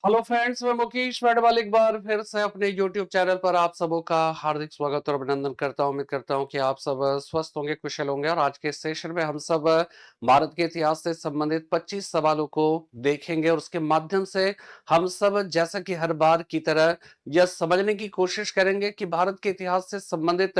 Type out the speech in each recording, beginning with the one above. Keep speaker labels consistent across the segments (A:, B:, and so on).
A: Hello friends, मैं मुकेश मेडवाल एक बार फिर से अपने YouTube चैनल पर आप सबों का हार्दिक स्वागत और अभिनंदन करता हूं। उम्मीद करता हूं कि आप सब स्वस्थ होंगे, कुशल होंगे। और आज के सेशन में हम सब भारत के इतिहास से संबंधित 25 सवालों को देखेंगे और उसके माध्यम से हम सब जैसा कि हर बार की तरह यह समझने की कोशिश करेंगे कि भारत के इतिहास से संबंधित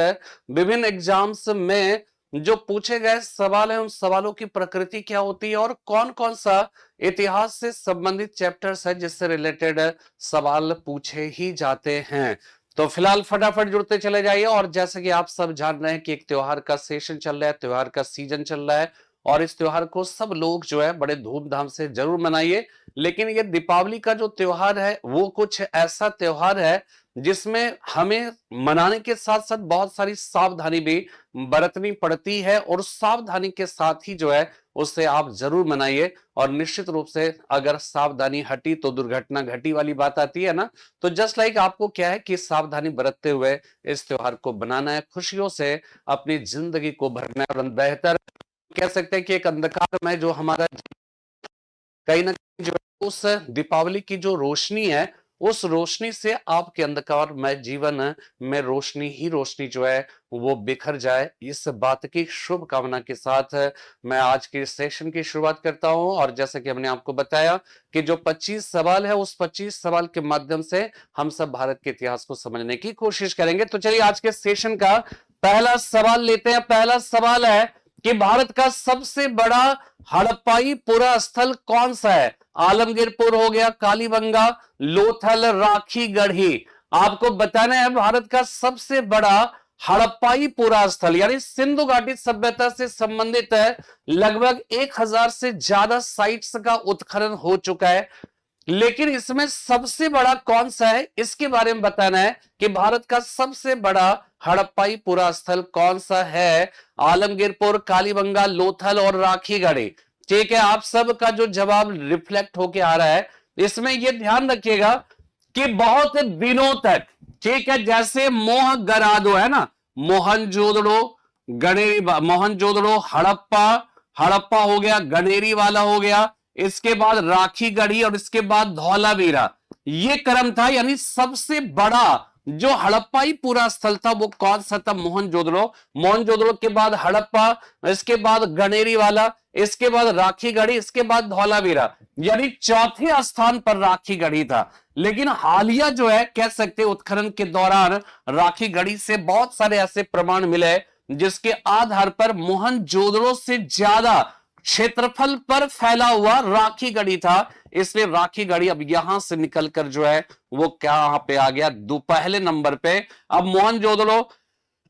A: विभिन्न एग्जाम्स में जो पूछे गए सवाल हैं उन सवालों की प्रकृति क्या होती है और कौन कौन सा इतिहास से संबंधित चैप्टर्स है जिससे रिलेटेड सवाल पूछे ही जाते हैं। तो फिलहाल फटाफट जुड़ते चले जाइए। और जैसे कि आप सब जान रहे हैं कि एक त्योहार का सेशन चल रहा है, त्योहार का सीजन चल रहा है और इस त्योहार को सब लोग जो है बड़े धूमधाम से जरूर मनाइए। लेकिन ये दीपावली का जो त्योहार है वो कुछ ऐसा त्योहार है जिसमें हमें मनाने के साथ साथ बहुत सारी सावधानी भी बरतनी पड़ती है और सावधानी के साथ ही जो है उससे आप जरूर मनाइए। और निश्चित रूप से अगर सावधानी हटी तो दुर्घटना घटी वाली बात आती है ना। तो जस्ट लाइक आपको क्या है कि सावधानी बरतते हुए इस त्योहार को बनाना है, खुशियों से अपनी जिंदगी को भरना है। और बेहतर कह सकते हैं कि एक अंधकार में जो हमारा कहीं ना कहीं जो उस दीपावली की जो रोशनी है उस रोशनी से आपके अंधकार में जीवन में रोशनी ही रोशनी जो है वो बिखर जाए, इस बात की शुभ कामना के साथ मैं आज के सेशन की शुरुआत करता हूं। और जैसे कि हमने आपको बताया कि जो 25 सवाल है उस 25 सवाल के माध्यम से हम सब भारत के इतिहास को समझने की कोशिश करेंगे। तो चलिए आज के सेशन का पहला सवाल लेते हैं। पहला सवाल है कि भारत का सबसे बड़ा हड़प्पाई पुरा स्थल कौन सा है? आलमगीरपुर हो गया, कालीबंगा, लोथल, राखी गढ़ी। आपको बताना है भारत का सबसे बड़ा हड़प्पाई पुरा स्थल यानी सिंधु घाटी सभ्यता से संबंधित है लगभग 1000 से ज्यादा साइट्स का उत्खनन हो चुका है। लेकिन इसमें सबसे बड़ा कौन सा है इसके बारे में बताना है कि भारत का सबसे बड़ा हड़प्पाई पुरा स्थल कौन सा है। आलमगीरपुर, कालीबंगा, लोथल और राखीगढ़ी। ठीक है, आप सब का जो जवाब रिफ्लेक्ट होके आ रहा है इसमें यह ध्यान रखिएगा कि बहुत दिनों तक, ठीक है, जैसे मोहगरादो है ना, मोहनजोदड़ो, गणेरी, मोहनजोदड़ो, हड़प्पा, हड़प्पा हो गया, गणेरी वाला हो गया, इसके बाद राखी गढ़ी और इसके बाद धौलावीरा। ये क्रम था, यानी सबसे बड़ा जो हड़प्पाई पूरा स्थल था वो कौन सा था? मोहनजोदड़ो। मोहनजोदड़ो के बाद हड़प्पा, इसके बाद गणेरी वाला, इसके बाद राखी गढ़ी, इसके बाद धौलावीरा, यानी चौथे स्थान पर राखी गढ़ी था। लेकिन हालिया जो है कह सकते उत्खनन के दौरान राखी गढ़ी से बहुत सारे ऐसे प्रमाण मिले जिसके आधार पर मोहनजोदड़ो से ज्यादा क्षेत्रफल पर फैला हुआ राखी गढ़ी था। इसलिए राखी गढ़ी अब यहां से निकलकर जो है वो क्या यहां पे आ गया? पहले नंबर पे। अब मोहनजोदड़ो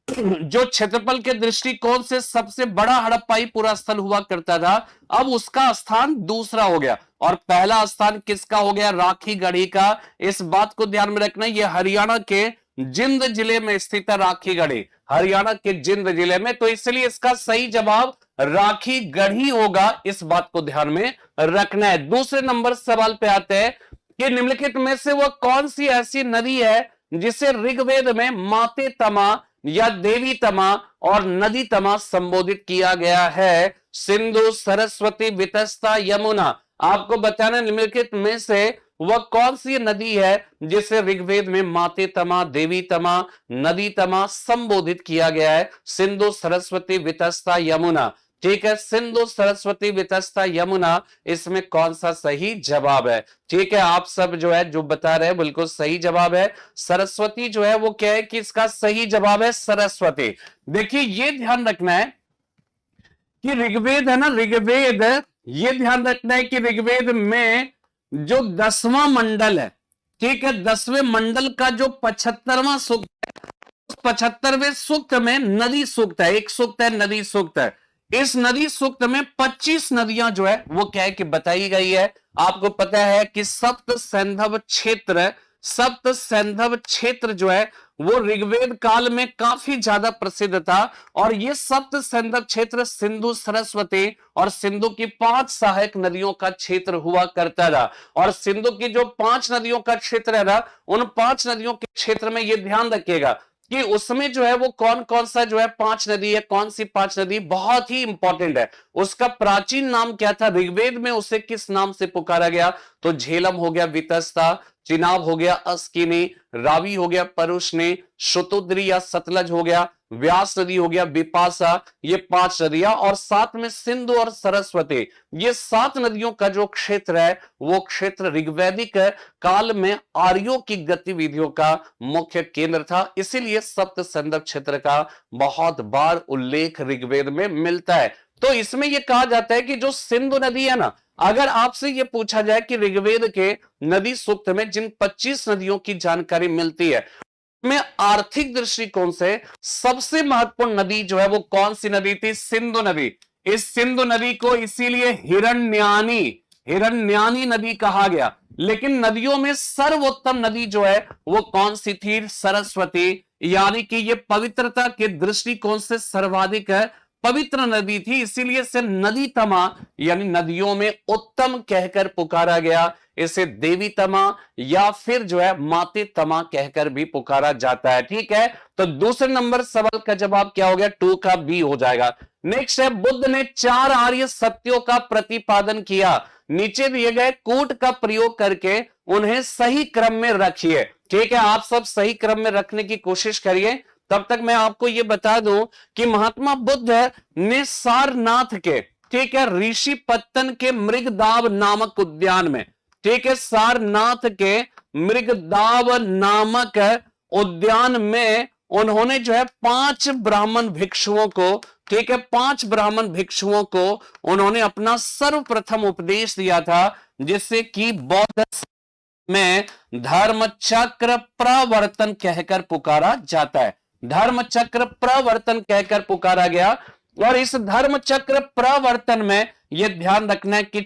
A: जो क्षेत्रफल के दृष्टिकोण से सबसे बड़ा हड़प्पाई पुरा स्थल हुआ करता था, अब उसका स्थान दूसरा हो गया और पहला स्थान किसका हो गया? राखी गढ़ी का। इस बात को ध्यान में रखना, यह हरियाणा के जिंद जिले में स्थित है राखी गढ़ी, हरियाणा के जिंद जिले में। तो इसलिए इसका सही जवाब राखी गढ़ी होगा, इस बात को ध्यान में रखना है। दूसरे नंबर सवाल पे आते हैं कि निम्नलिखित में से वह कौन सी ऐसी नदी है जिसे ऋग्वेद में माते तमा या देवी तमा और नदी तमा संबोधित किया गया है? सिंधु, सरस्वती, वितस्ता, यमुना। आपको बताना निम्नलिखित में से वह कौन सी नदी है जिसे ऋग्वेद में माते तमा, देवी तमा, नदी तमा संबोधित किया गया है? सिंधु, सरस्वती, वितस्ता, यमुना। ठीक है, सिंधु, सरस्वती, वितस्ता, यमुना, इसमें कौन सा सही जवाब है? ठीक है, आप सब जो है जो बता रहे हैं बिल्कुल सही जवाब है सरस्वती। जो है वो क्या है कि इसका सही जवाब है सरस्वती। देखिए ये ध्यान रखना है कि ऋग्वेद है ना, ऋग्वेद, ये ध्यान रखना है कि ऋग्वेद में जो 10वां मंडल है, ठीक है, 10वें मंडल का जो 75वां सूक्त है, उस 75वें सूक्त में नदी सूक्त है, एक सूक्त है नदी सूक्त है। इस नदी सूक्त में 25 नदियां जो है वो क्या है कि बताई गई है। आपको पता है कि सप्त सैंधव क्षेत्र, सप्त सैंधव क्षेत्र जो है वो ऋग्वेद काल में काफी ज्यादा प्रसिद्ध था। और ये सप्त सैंधव क्षेत्र सिंधु, सरस्वती और सिंधु की 5 सहायक नदियों का क्षेत्र हुआ करता था। और सिंधु की जो 5 नदियों का क्षेत्र है ना, उन 5 नदियों के क्षेत्र में ये ध्यान रखिएगा कि उसमें जो है वो कौन कौन सा जो है 5 नदी है, कौन सी 5 नदी बहुत ही इंपॉर्टेंट है। उसका प्राचीन नाम क्या था, ऋग्वेद में उसे किस नाम से पुकारा गया? तो झेलम हो गया वितस्ता, चिनाब हो गया अस्किनी, रावी हो गया परुष्णी, शतुद्री या सतलज हो गया, व्यास नदी हो गया विपाशा, ये 5 नदियां, और साथ में सिंधु और सरस्वती, ये 7 नदियों का जो क्षेत्र है वो क्षेत्र ऋग्वैदिक काल में आर्यों की गतिविधियों का मुख्य केंद्र था। इसीलिए सप्त संदक क्षेत्र का बहुत बार उल्लेख ऋग्वेद में मिलता है। तो इसमें यह कहा जाता है कि जो सिंधु नदी है ना, अगर आपसे यह पूछा जाए कि ऋग्वेद के नदी सूक्त में जिन 25 नदियों की जानकारी मिलती है में आर्थिक दृष्टिकोण से सबसे महत्वपूर्ण नदी जो है वो कौन सी नदी थी? सिंधु नदी। इस सिंधु नदी को इसीलिए हिरण्यानी नदी कहा गया। लेकिन नदियों में सर्वोत्तम नदी जो है वो कौन सी थी? सरस्वती, यानी कि ये पवित्रता के दृष्टिकोण से सर्वाधिक पवित्र नदी थी, इसीलिए इसे नदी तमा यानी नदियों में उत्तम कहकर पुकारा गया। इसे देवी तमा या फिर जो है माते तमा कहकर भी पुकारा जाता है। ठीक है, तो दूसरे नंबर सवाल का जवाब क्या हो गया? 2 का बी हो जाएगा। नेक्स्ट है, बुद्ध ने 4 आर्य सत्यों का प्रतिपादन किया। नीचे दिए गए कूट का प्रयोग करके उन्हें सही क्रम में रखिए। ठीक है, आप सब सही क्रम में रखने की कोशिश करिए। तब तक मैं आपको यह बता दूं कि महात्मा बुद्ध ने सारनाथ के, ठीक है, ऋषि पत्तन के मृगदाव नामक उद्यान में, ठीक है, सारनाथ के मृगदाव नामक उद्यान में उन्होंने जो है 5 ब्राह्मण भिक्षुओं को, ठीक है, 5 ब्राह्मण भिक्षुओं को उन्होंने अपना सर्वप्रथम उपदेश दिया था, जिससे कि बौद्ध में धर्म चक्र प्रवर्तन कहकर पुकारा जाता है। धर्म चक्र प्रवर्तन कहकर पुकारा गया। और इस धर्म चक्र प्रवर्तन में यह ध्यान रखना है कि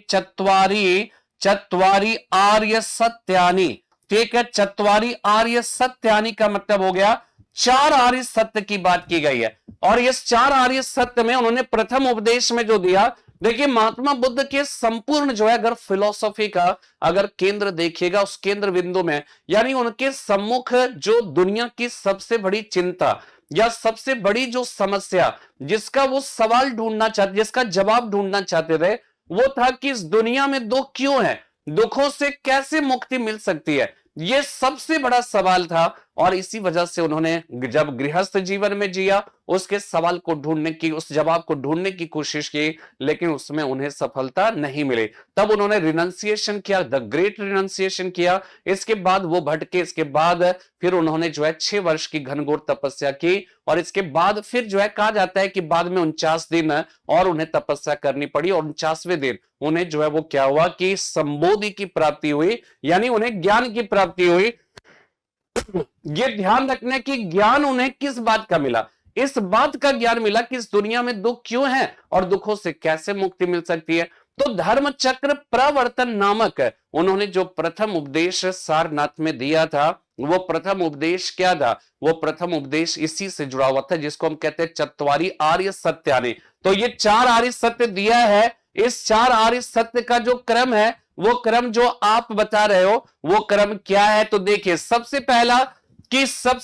A: चत्वारी आर्य सत्यानी, ठीक है, चत्वारी आर्य सत्यानी का मतलब हो गया 4 आर्य सत्य की बात की गई है। और इस 4 आर्य सत्य में उन्होंने प्रथम उपदेश में जो दिया, देखिए महात्मा बुद्ध के संपूर्ण जो है अगर फिलॉसफी का अगर केंद्र देखिएगा, उस केंद्र बिंदु में यानी उनके सम्मुख जो दुनिया की सबसे बड़ी चिंता या सबसे बड़ी जो समस्या जिसका वो सवाल ढूंढना चाहते, जिसका जवाब ढूंढना चाहते थे, वो था कि इस दुनिया में दुख क्यों है, दुखों से कैसे मुक्ति मिल सकती है, ये सबसे बड़ा सवाल था। और इसी वजह से उन्होंने जब गृहस्थ जीवन में जिया उसके सवाल को ढूंढने की, उस जवाब को ढूंढने की कोशिश की, लेकिन उसमें उन्हें सफलता नहीं मिली। तब उन्होंने रिनंसिएशन किया, द ग्रेट रिनंसिएशन किया। इसके बाद वो भटके, इसके बाद फिर उन्होंने जो है 6 वर्ष की घनघोर तपस्या की। और इसके बाद फिर जो है कहा जाता है कि बाद में 49 दिन और उन्हें तपस्या करनी पड़ी। और 49वें दिन उन्हें जो है वो क्या हुआ कि संबोधि की प्राप्ति हुई, यानी उन्हें ज्ञान की प्राप्ति हुई। ये ध्यान रखने की ज्ञान उन्हें किस बात का मिला? इस बात का ज्ञान मिला कि इस दुनिया में दुख क्यों है और दुखों से कैसे मुक्ति मिल सकती है। तो धर्म चक्र प्रवर्तन नामक उन्होंने जो प्रथम उपदेश सारनाथ में दिया था, वो प्रथम उपदेश क्या था? वो प्रथम उपदेश इसी से जुड़ा हुआ था जिसको हम कहते हैं चत्वारी आर्य सत्यानि। तो ये 4 आर्य सत्य दिया है। इस 4 आर्य सत्य का जो क्रम है, वो क्रम जो आप बता रहे हो वो क्रम क्या है? तो देखिए, सबसे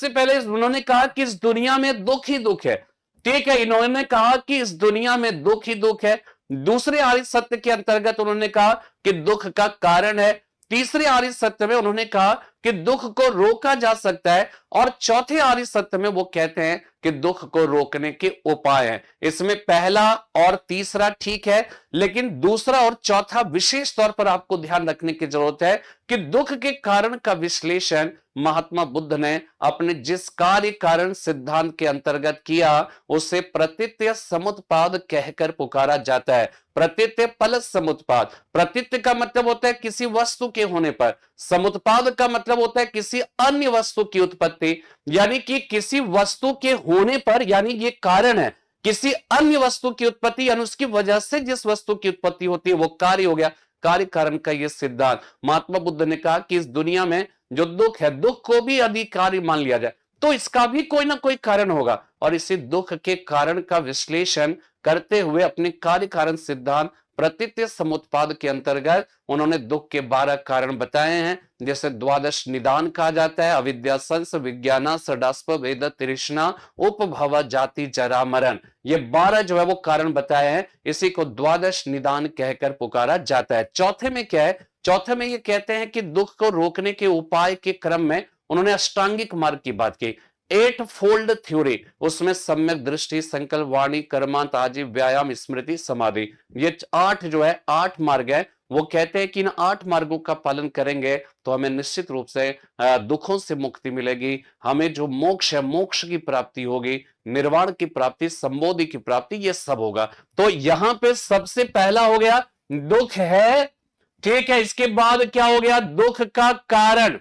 A: पहले उन्होंने कहा कि इस दुनिया में दुख ही दुख है। ठीक है, इन्होंने कहा कि इस दुनिया में दुख ही दुख है। दूसरे आर्य सत्य के अंतर्गत उन्होंने कहा कि दुख का कारण है। तीसरे आर्य सत्य में उन्होंने कहा कि दुख को रोका जा सकता है। और चौथे आर्य सत्य में वो कहते हैं कि दुख को रोकने के उपाय हैं। इसमें पहला और तीसरा ठीक है, लेकिन दूसरा और चौथा विशेष तौर पर आपको ध्यान रखने की जरूरत है कि दुख के कारण का विश्लेषण महात्मा बुद्ध ने अपने जिस कार्य कारण सिद्धांत के अंतर्गत किया उसे प्रतीत्य समुत्पाद कहकर पुकारा जाता है। प्रतीत्य प्लस समुत्पाद। प्रतीत्य का मतलब होता है किसी वस्तु के होने पर, समुत्पाद का मतलब होता है किसी अन्य वस्तु की उत्पत्ति, यानी कि किसी वस्तु के होने पर, यानी ये कारण है किसी अन्य वस्तु की उत्पत्ति, यानी उसकी वजह से जिस वस्तु की उत्पत्ति होती है वो कार्य हो गया। कार्य कारण का यह सिद्धांत महात्मा बुद्ध ने कहा कि इस दुनिया में जो दुख है, दुख को भी यदि कार्य मान लिया जाए तो इसका भी कोई ना कोई कारण होगा। और इसी दुख के कारण का विश्लेषण करते हुए अपने कार्य कारण सिद्धांत प्रतीत्य समुत्पाद के अंतर्गत उन्होंने दुख के 12 कारण बताए हैं, जैसे द्वादश निदान कहा जाता है, अविद्या, संस, विज्ञाना, सडास्प, वेद, तृष्णा, उपभव, जाति, जरा, मरण। ये 12 जो है वो कारण बताए हैं, इसी को द्वादश निदान कहकर पुकारा जाता है। चौथे में क्या है, चौथे में ये कहते हैं कि दुख को रोकने के उपाय के क्रम में उन्होंने अष्टांगिक मार्ग की बात की, 8 फोल्ड थ्योरी, उसमें सम्यक दृष्टि, संकल्प, वाणी, कर्मांत, आजीव, व्यायाम, स्मृति, समाधि, ये 8 जो है 8 मार्ग है। वो कहते हैं कि इन 8 मार्गों का पालन करेंगे तो हमें निश्चित रूप से दुखों से मुक्ति मिलेगी, हमें जो मोक्ष है, मोक्ष की प्राप्ति होगी, निर्वाण की प्राप्ति, संबोधि की प्राप्ति, ये सब होगा। तो यहां पे सबसे पहला हो गया दुख है, ठीक है। इसके बाद क्या हो गया, दुख का कारण,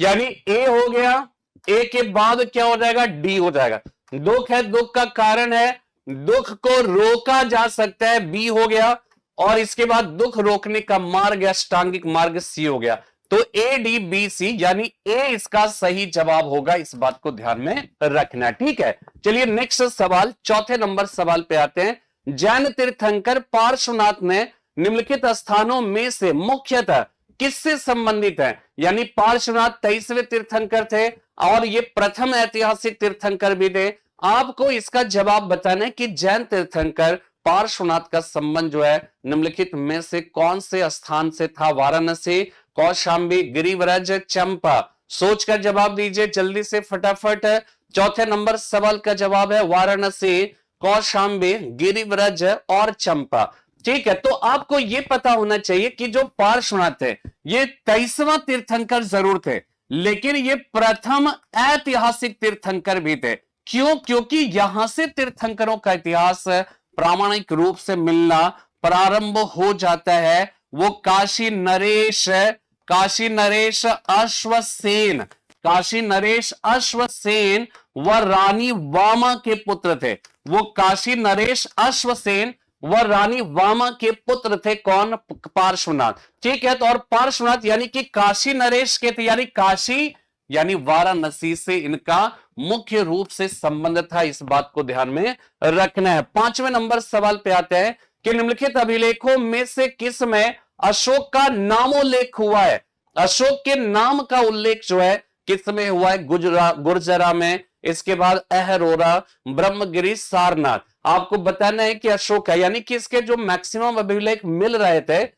A: यानी ए हो गया, ए के बाद क्या हो जाएगा, डी हो जाएगा। दुख है, दुख का कारण है, दुख को रोका जा सकता है, बी हो गया, और इसके बाद दुख रोकने का मार्ग अष्टांगिक मार्ग, सी हो गया। तो ए डी बी सी, यानी ए इसका सही जवाब होगा, इस बात को ध्यान में रखना, ठीक है। चलिए नेक्स्ट सवाल, चौथे नंबर सवाल पे आते हैं। जैन तीर्थंकर पार्श्वनाथ ने निम्नलिखित स्थानों में से मुख्यतः किससे संबंधित है, यानी पार्श्वनाथ 23वें तीर्थंकर थे और ये प्रथम ऐतिहासिक तीर्थंकर भी थे। आपको इसका जवाब बताना है कि जैन तीर्थंकर पार्श्वनाथ का संबंध जो है निम्नलिखित में से कौन से स्थान से था, वाराणसी, कौशांबी, गिरिव्रज, चंपा। सोचकर जवाब दीजिए जल्दी से फटाफट। चौथे नंबर सवाल का जवाब है वाराणसी, कौशांबी, गिरिव्रज और चंपा, ठीक है। तो आपको यह पता होना चाहिए कि जो पार्श्वनाथ थे ये 23वां तीर्थंकर जरूर थे, लेकिन ये प्रथम ऐतिहासिक तीर्थंकर भी थे। क्यों? क्योंकि यहां से तीर्थंकरों का इतिहास प्रामाणिक रूप से मिलना प्रारंभ हो जाता है। वो काशी नरेश अश्वसेन, काशी नरेश अश्वसेन व रानी वामा के पुत्र थे। वो काशी नरेश अश्वसेन व रानी वामा के पुत्र थे, कौन? पार्श्वनाथ, ठीक है। तो और पार्श्वनाथ यानी कि काशी नरेश के थे, यानी काशी यानी वाराणसी से इनका मुख्य रूप से संबंध था, इस बात को ध्यान में रखना है। पांचवें नंबर सवाल पे आते हैं कि निम्नलिखित अभिलेखों में से किस में अशोक का नामोल्लेख हुआ है। अशोक के नाम का उल्लेख जो है किस में हुआ है? गुर्जरा में, इसके बाद अहरोरा, ब्रह्मगिरी, सारनाथ। आपको बताना है कि अशोक है, यानी कि इसके जो मैक्सिमम अभिलेख मिल रहे थे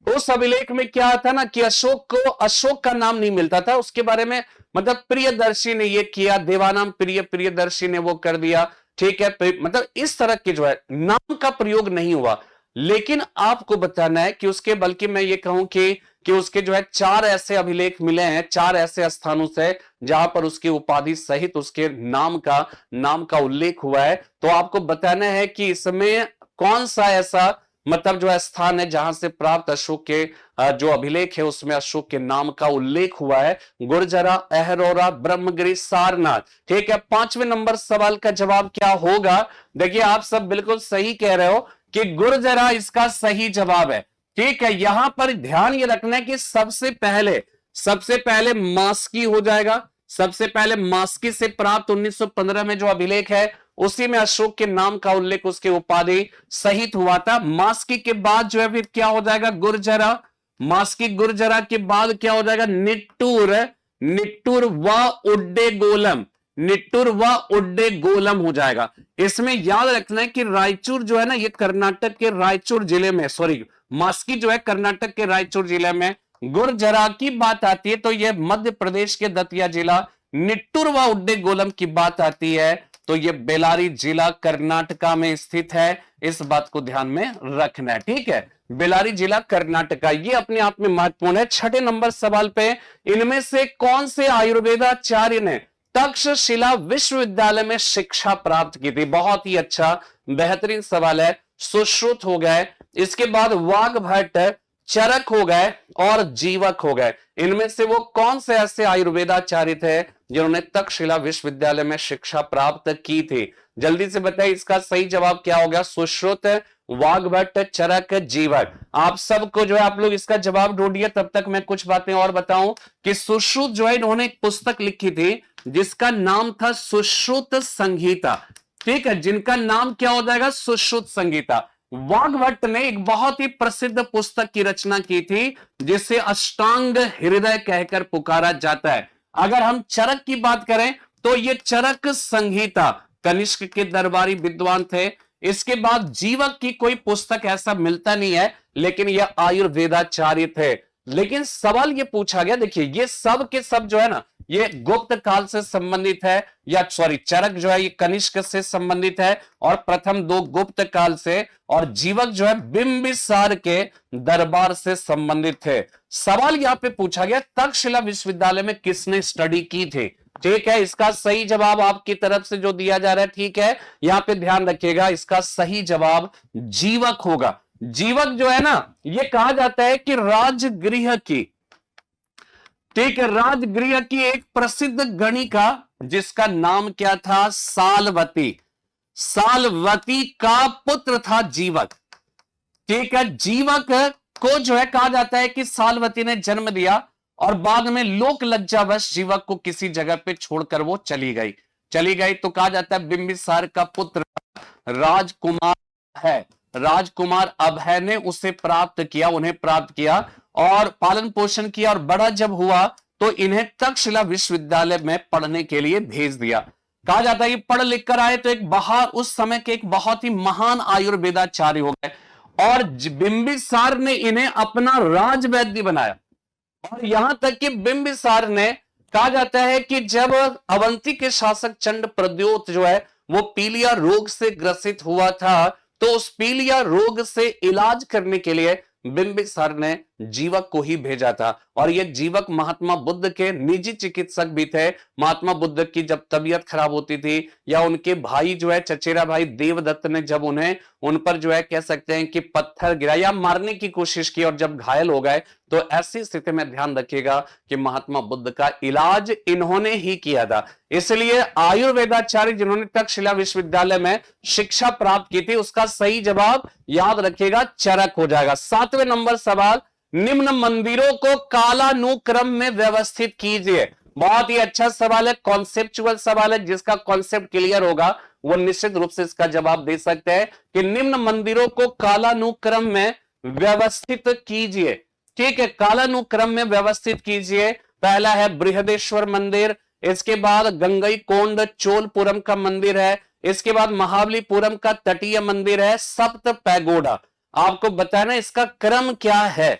A: उस अभिलेख में क्या था ना कि अशोक को अशोक का नाम नहीं मिलता था, उसके बारे में मतलब प्रियदर्शी ने ये किया, देवानाम प्रियदर्शी ने वो कर दिया, ठीक है। मतलब इस तरह के जो है नाम का प्रयोग नहीं हुआ। लेकिन आपको बताना है कि उसके, बल्कि मैं ये कहूं कि उसके जो है 4 ऐसे अभिलेख मिले हैं, 4 ऐसे स्थानों से जहां पर उसकी उपाधि सहित उसके नाम का उल्लेख हुआ है। तो आपको बताना है कि इसमें कौन सा ऐसा मतलब जो है स्थान है जहां से प्राप्त अशोक के जो अभिलेख है उसमें अशोक के नाम का उल्लेख हुआ है। गुर्जरा, अहरोरा, ब्रह्मगिरी, सारनाथ, ठीक है। पांचवें नंबर सवाल का जवाब क्या होगा? देखिए आप सब बिल्कुल सही कह रहे हो कि गुर्जरा इसका सही जवाब है, ठीक है। यहां पर ध्यान ये रखना है कि सबसे पहले मास्की हो जाएगा। सबसे पहले मास्की से प्राप्त 1915 में जो अभिलेख है उसी में अशोक के नाम का उल्लेख उसके उपाधि सहित हुआ था। मास्की के बाद जो है फिर क्या हो जाएगा? गुर्जरा। मास्की गुर्जरा के बाद क्या हो जाएगा? निट्टूर व उड्डेगोलम, निट्टूर व उड्डेगोलम हो जाएगा। इसमें याद रखना है कि रायचूर जो है ना ये कर्नाटक के रायचूर जिले में, सॉरी मास्की जो है कर्नाटक के रायचूर जिले में। गुर्जरा की बात आती है तो यह मध्य प्रदेश के दतिया जिला। निट्टूर व उड्डेगोलम की बात आती है तो यह बेलारी जिला कर्नाटका में स्थित है, इस बात को ध्यान में रखना है, ठीक है। बेलारी जिला कर्नाटका, ये अपने आप में महत्वपूर्ण है। छठे नंबर सवाल पे, इनमें से कौन से आयुर्वेदाचार्य ने तक्षशिला विश्वविद्यालय में शिक्षा प्राप्त की थी? बहुत ही अच्छा बेहतरीन सवाल है। सुश्रुत हो गए, इसके बाद वाग्भट, चरक हो गए और जीवक हो गए। इनमें से वो कौन से ऐसे आयुर्वेदाचार्य थे जिन्होंने तक्षशिला विश्वविद्यालय में शिक्षा प्राप्त की थी? जल्दी से बताइए इसका सही जवाब क्या होगा? सुश्रुत, वाग्भट, चरक, जीवक। आप सबको जो है आप लोग इसका जवाब ढूंढिए, तब तक मैं कुछ बातें और बताऊं कि सुश्रुत जो है इन्होंने एक पुस्तक लिखी थी जिसका नाम था सुश्रुत संहिता, ठीक है, जिनका नाम क्या हो जाएगा? सुश्रुत संहिता। वाग्भट ने एक बहुत ही प्रसिद्ध पुस्तक की रचना की थी जिसे अष्टांग हृदय कहकर पुकारा जाता है। अगर हम चरक की बात करें तो ये चरक संहिता कनिष्क के दरबारी विद्वान थे। इसके बाद जीवक की कोई पुस्तक ऐसा मिलता नहीं है, लेकिन यह आयुर्वेदाचार्य थे। लेकिन सवाल ये पूछा गया, देखिए ये सब के सब जो है ना, ये गुप्त काल से संबंधित है, या सॉरी चरक जो है ये कनिष्क से संबंधित है और प्रथम दो गुप्त काल से, और जीवक जो है बिंबिसार के दरबार से संबंधित थे। सवाल यहां पे पूछा गया तक्षशिला विश्वविद्यालय में किसने स्टडी की थी। ठीक है, इसका सही जवाब आपकी तरफ से जो दिया जा रहा है, ठीक है, यहां पे ध्यान रखिएगा, इसका सही जवाब जीवक होगा। जीवक जो है ना, ये कहा जाता है कि राजगृह की, ठीक है, राजगृह की एक प्रसिद्ध गणिका जिसका नाम क्या था, सालवती। सालवती का पुत्र था जीवक। ठीक है, जीवक को जो है कहा जाता है कि सालवती ने जन्म दिया और बाद में लोक लज्जावश जीवक को किसी जगह पे छोड़कर वो चली गई तो कहा जाता है बिंबिसार का पुत्र राजकुमार है, राजकुमार अभय ने उसे प्राप्त किया, उन्हें प्राप्त किया और पालन पोषण किया, और बड़ा जब हुआ तो इन्हें तक्षशिला विश्वविद्यालय में पढ़ने के लिए भेज दिया। कहा जाता है कि पढ़ लिख कर आए तो एक उस समय के एक बहुत ही महान आयुर्वेदाचार्य हो गए, और बिंबिसार ने इन्हें अपना राजवैद्य बनाया। और यहां तक कि बिंबिसार ने, कहा जाता है कि जब अवंती के शासक चंड प्रद्योत जो है वो पीलिया रोग से ग्रसित हुआ था, तो उस पीलिया रोग से इलाज करने के लिए बिंबिसार ने जीवक को ही भेजा था। और ये जीवक महात्मा बुद्ध के निजी चिकित्सक भी थे। महात्मा बुद्ध की जब तबीयत खराब होती थी, या उनके भाई जो है चचेरा भाई देवदत्त ने जब उन पर जो है कह सकते हैं कि पत्थर गिरा या मारने की कोशिश की और जब घायल हो गए, तो ऐसी स्थिति में ध्यान रखिएगा कि महात्मा बुद्ध का इलाज इन्होंने ही किया था। इसलिए आयुर्वेदाचार्य जिन्होंने तक्षशिला विश्वविद्यालय में शिक्षा प्राप्त की थी, उसका सही जवाब याद रखिएगा चरक हो जाएगा। 7वें नंबर सवाल, निम्न मंदिरों को कालानुक्रम में व्यवस्थित कीजिए। बहुत ही अच्छा सवाल है, कॉन्सेप्चुअल सवाल है, जिसका कॉन्सेप्ट क्लियर होगा वो निश्चित रूप से इसका जवाब दे सकते हैं कि निम्न मंदिरों को कालानुक्रम में व्यवस्थित कीजिए। ठीक है, कालानुक्रम में व्यवस्थित कीजिए। पहला है बृहदेश्वर मंदिर, इसके बाद गंगईकोंड चोलपुरम का मंदिर है, इसके बाद महाबलीपुरम का तटीय मंदिर है, सप्त पैगोडा। आपको बताना इसका क्रम क्या है।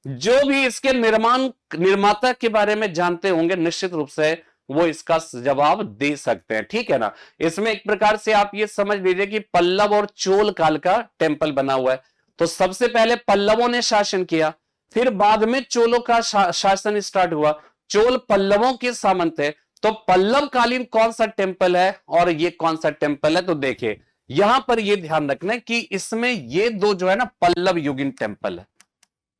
A: जो भी इसके निर्माता के बारे में जानते होंगे निश्चित रूप से वो इसका जवाब दे सकते हैं। ठीक है ना, इसमें एक प्रकार से आप ये समझ लीजिए कि पल्लव और चोल काल का टेम्पल बना हुआ है। तो सबसे पहले पल्लवों ने शासन किया, फिर बाद में चोलों का शासन स्टार्ट हुआ। चोल पल्लवों के सामंत है, तो पल्लव कालीन कौन सा टेम्पल है और ये कौन सा टेम्पल है। तो देखिए यहां पर ये ध्यान रखना कि इसमें ये दो जो है ना पल्लव युगीन टेम्पल है।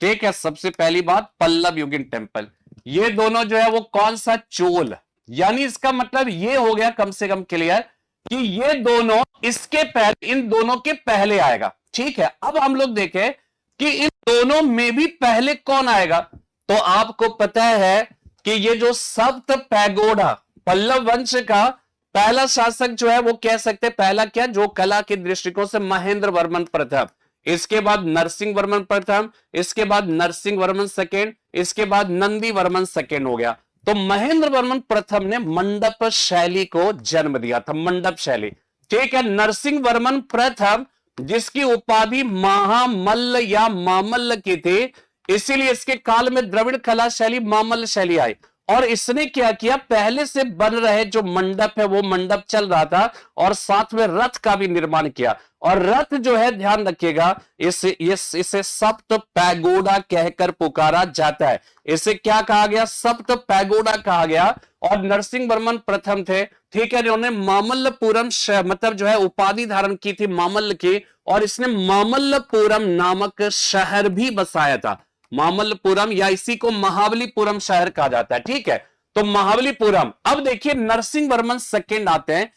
A: ठीक है, सबसे पहली बात पल्लव युगीन टेम्पल, ये दोनों जो है वो कौन सा, चोल। यानी इसका मतलब ये हो गया कम से कम क्लियर कि ये दोनों इसके पहले, इन दोनों के पहले आएगा। ठीक है, अब हम लोग देखें कि इन दोनों में भी पहले कौन आएगा। तो आपको पता है कि ये जो सप्त पैगोडा पल्लव वंश का पहला शासक जो है वो कह सकते पहला क्या, जो कला के दृष्टिकोण से महेंद्र वर्मन प्रथम, इसके बाद नरसिंह वर्मन प्रथम, इसके बाद नरसिंह वर्मन सेकेंड, इसके बाद नंदी वर्मन सेकेंड हो गया। तो महेंद्र वर्मन प्रथम ने मंडप शैली को जन्म दिया था, मंडप शैली। ठीक है, नरसिंह वर्मन प्रथम जिसकी उपाधि महामल्ल या मामल्ल की थी, इसीलिए इसके काल में द्रविड़ कला शैली मामल्ल शैली आई। और इसने क्या किया, पहले से बन रहे जो मंडप है वो मंडप चल रहा था और साथ में रथ का भी निर्माण किया। और रथ जो है ध्यान रखिएगा इसे सप्त पैगोडा कहकर पुकारा जाता है। इसे क्या कहा गया, सप्त पैगोडा कहा गया। और नरसिंह वर्मन प्रथम थे, ठीक है, इन्होंने मामल्लपुरम मतलब जो है उपाधि धारण की थी मामल्ल की, और इसने मामल्लपुरम नामक शहर भी बसाया था। मामल्लपुरम या इसी को महाबलीपुरम शहर कहा जाता है। ठीक है, तो महाबलीपुरम। अब देखिए नरसिंह वर्मन सेकेंड आते हैं,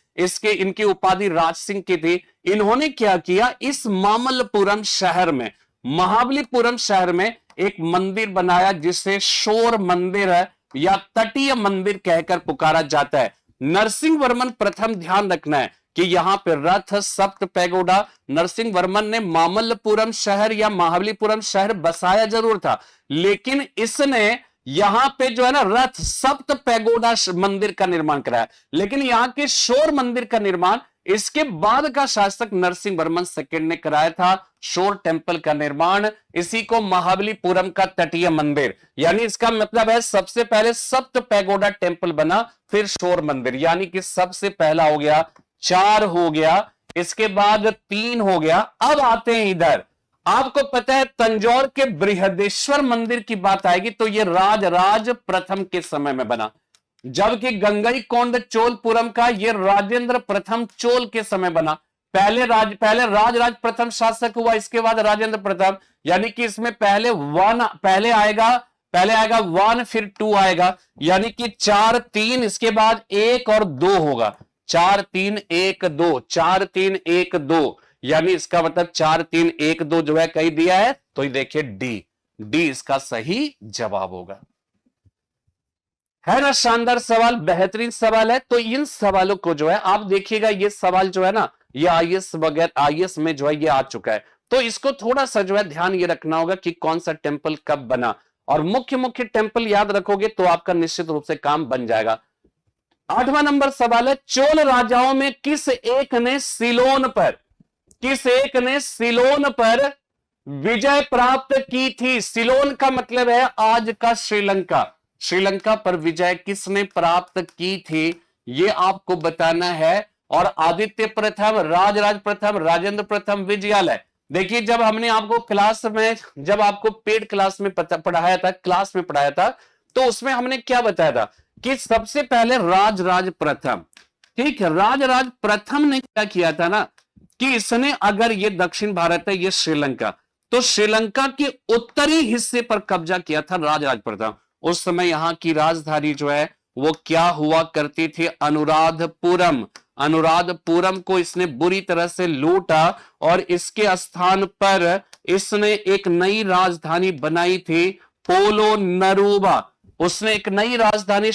A: इनकी उपाधि राज सिंह की थी। इन्होंने क्या किया, इस मामल्लपुरम शहर में, महाबलीपुरम शहर में एक मंदिर बनाया जिसे शोर मंदिर है या तटीय मंदिर कहकर पुकारा जाता है। नरसिंह वर्मन प्रथम, ध्यान रखना है कि यहां पे रथ सप्त पैगोडा, नरसिंह वर्मन ने मामल्लपुरम शहर या महाबलीपुरम शहर बसाया जरूर था, लेकिन इसने यहां पे जो है ना रथ सप्त पैगोडा मंदिर का निर्माण कराया। लेकिन यहां के शोर मंदिर का निर्माण इसके बाद का शासक नरसिंह वर्मन सेकंड ने कराया था। शोर टेम्पल का निर्माण, इसी को महाबलीपुरम का तटीय मंदिर, यानी इसका मतलब है सबसे पहले सप्त पैगोडा टेम्पल बना, फिर शोर मंदिर, यानी कि सबसे पहला हो गया, 4 हो गया, इसके बाद 3 हो गया। अब आते हैं इधर, आपको पता है तंजौर के बृहदेश्वर मंदिर की बात आएगी तो यह राजराज प्रथम के समय में बना, जबकि गंगईकोंड चोलपुरम का यह राजेंद्र प्रथम चोल के समय बना। पहले राजराज प्रथम शासक हुआ, इसके बाद राजेंद्र प्रथम, यानी कि इसमें पहले आएगा 1 फिर 2 आएगा, यानी कि 4 3, इसके बाद 1 और 2 होगा, 4 3 1 2, 4 3 1 2, यानी इसका मतलब 4 3 1 2 जो है कहीं दिया है, तो ये देखिए डी इसका सही जवाब होगा। है ना शानदार सवाल, बेहतरीन सवाल है। तो इन सवालों को जो है आप देखिएगा, ये सवाल जो है ना ये आईएएस में जो है ये आ चुका है, तो इसको थोड़ा सा जो है ध्यान ये रखना होगा कि कौन सा टेम्पल कब बना, और मुख्य टेम्पल याद रखोगे तो आपका निश्चित रूप से काम बन जाएगा। 8वां नंबर सवाल है, चोल राजाओं में किस एक ने सिलोन पर विजय प्राप्त की थी? सिलोन का मतलब है आज का श्रीलंका पर विजय किसने प्राप्त की थी, यह आपको बताना है। और आदित्य प्रथम, राजराज प्रथम, राजेंद्र प्रथम, विजयालय। देखिए जब हमने आपको जब आपको पेड क्लास में पढ़ाया था, तो उसमें हमने क्या बताया था कि सबसे पहले राजराज प्रथम, ठीक है, राजराज प्रथम ने क्या किया था ना कि इसने, अगर ये दक्षिण भारत है, ये श्रीलंका, तो श्रीलंका के उत्तरी हिस्से पर कब्जा किया था राजराज प्रथम। उस समय यहां की राजधानी जो है वो क्या हुआ करती थी? अनुराधपुरम को इसने बुरी तरह से लूटा और इसके स्थान पर इसने एक नई राजधानी बनाई थी, पोलो नरूबा। उसने एक नई राजधानी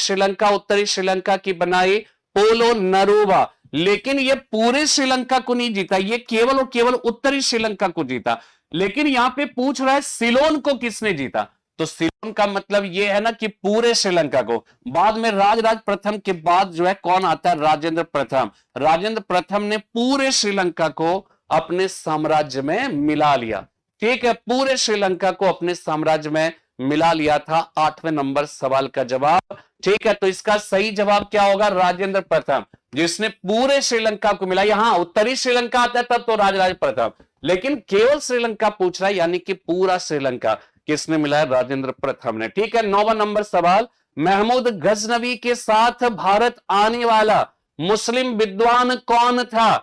A: उत्तरी श्रीलंका की बनाई, पोलो नरूबा। लेकिन ये पूरे श्रीलंका को नहीं जीता, ये केवल और केवल उत्तरी श्रीलंका को जीता। लेकिन यहां पे पूछ रहा है सिलोन को किसने जीता, तो सिलोन का मतलब यह है ना कि पूरे श्रीलंका को। बाद में राजराज प्रथम के बाद जो है कौन आता है? राजेंद्र प्रथम। राजेंद्र प्रथम ने पूरे श्रीलंका को अपने साम्राज्य में मिला लिया, ठीक है, पूरे श्रीलंका को अपने साम्राज्य में मिला लिया था। 8वें नंबर सवाल का जवाब, ठीक है। तो इसका सही जवाब क्या होगा? राजेंद्र प्रथम, जिसने पूरे श्रीलंका को मिला। यहां उत्तरी श्रीलंका आता है तब तो राजराज प्रथम, लेकिन केवल श्रीलंका पूछ रहा है, यानी कि पूरा श्रीलंका किसने मिलाया? राजेंद्र प्रथम ने, ठीक है। 9वां नंबर सवाल, महमूद गजनवी के साथ भारत आने वाला मुस्लिम विद्वान कौन था?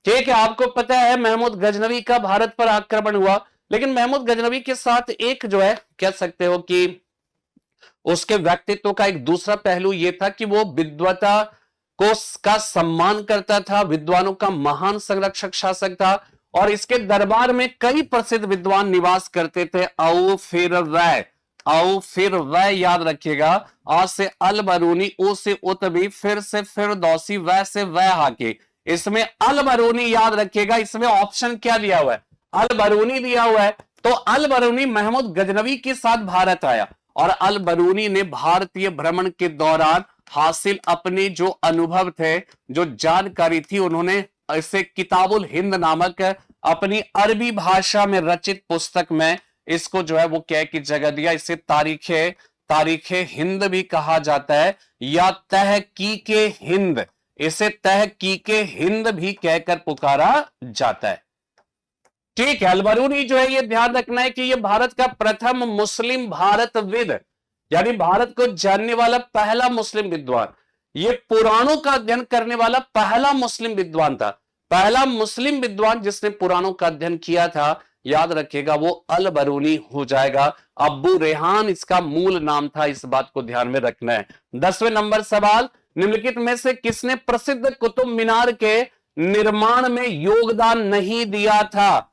A: ठीक है, आपको पता है महमूद गजनवी का भारत पर आक्रमण हुआ, लेकिन महमूद गजनवी के साथ एक जो है कह सकते हो कि उसके व्यक्तित्व का एक दूसरा पहलू यह था कि वो विद्वता का सम्मान करता था, विद्वानों का महान संरक्षक शासक था, और इसके दरबार में कई प्रसिद्ध विद्वान निवास करते थे। औ फिर वह याद रखिएगा, आ से अल बरूनी, ओ से उतबी, फिर से फिरदौसी, वह से वह हाकी। इसमें अल बरूनी याद रखिएगा, इसमें ऑप्शन क्या दिया हुआ है? अल बरूनी दिया हुआ है। तो अल बरूनी महमूद गजनवी के साथ भारत आया, और अल बरूनी ने भारतीय भ्रमण के दौरान हासिल अपने जो अनुभव थे, जो जानकारी थी, उन्होंने इसे किताबुल हिंद नामक अपनी अरबी भाषा में रचित पुस्तक में इसको जो है वो क्या की जगह दिया। इसे तारीखे हिंद भी कहा जाता है, या तहकीके हिंद, इसे तहकीके हिंद भी कहकर पुकारा जाता है, ठीक है। अलबरूनी जो है ये ध्यान रखना है कि ये भारत का प्रथम मुस्लिम भारतविद, यानी भारत को जानने वाला पहला मुस्लिम विद्वान, ये पुराणों का अध्ययन करने वाला पहला मुस्लिम विद्वान था। पहला मुस्लिम विद्वान जिसने पुराणों का अध्ययन किया था, याद रखिएगा, वो अल बरूनी हो जाएगा। अब्बू रेहान इसका मूल नाम था, इस बात को ध्यान में रखना है। 10वें नंबर सवाल, निम्नलिखित में से किसने प्रसिद्ध कुतुब मीनार के निर्माण में योगदान नहीं दिया था?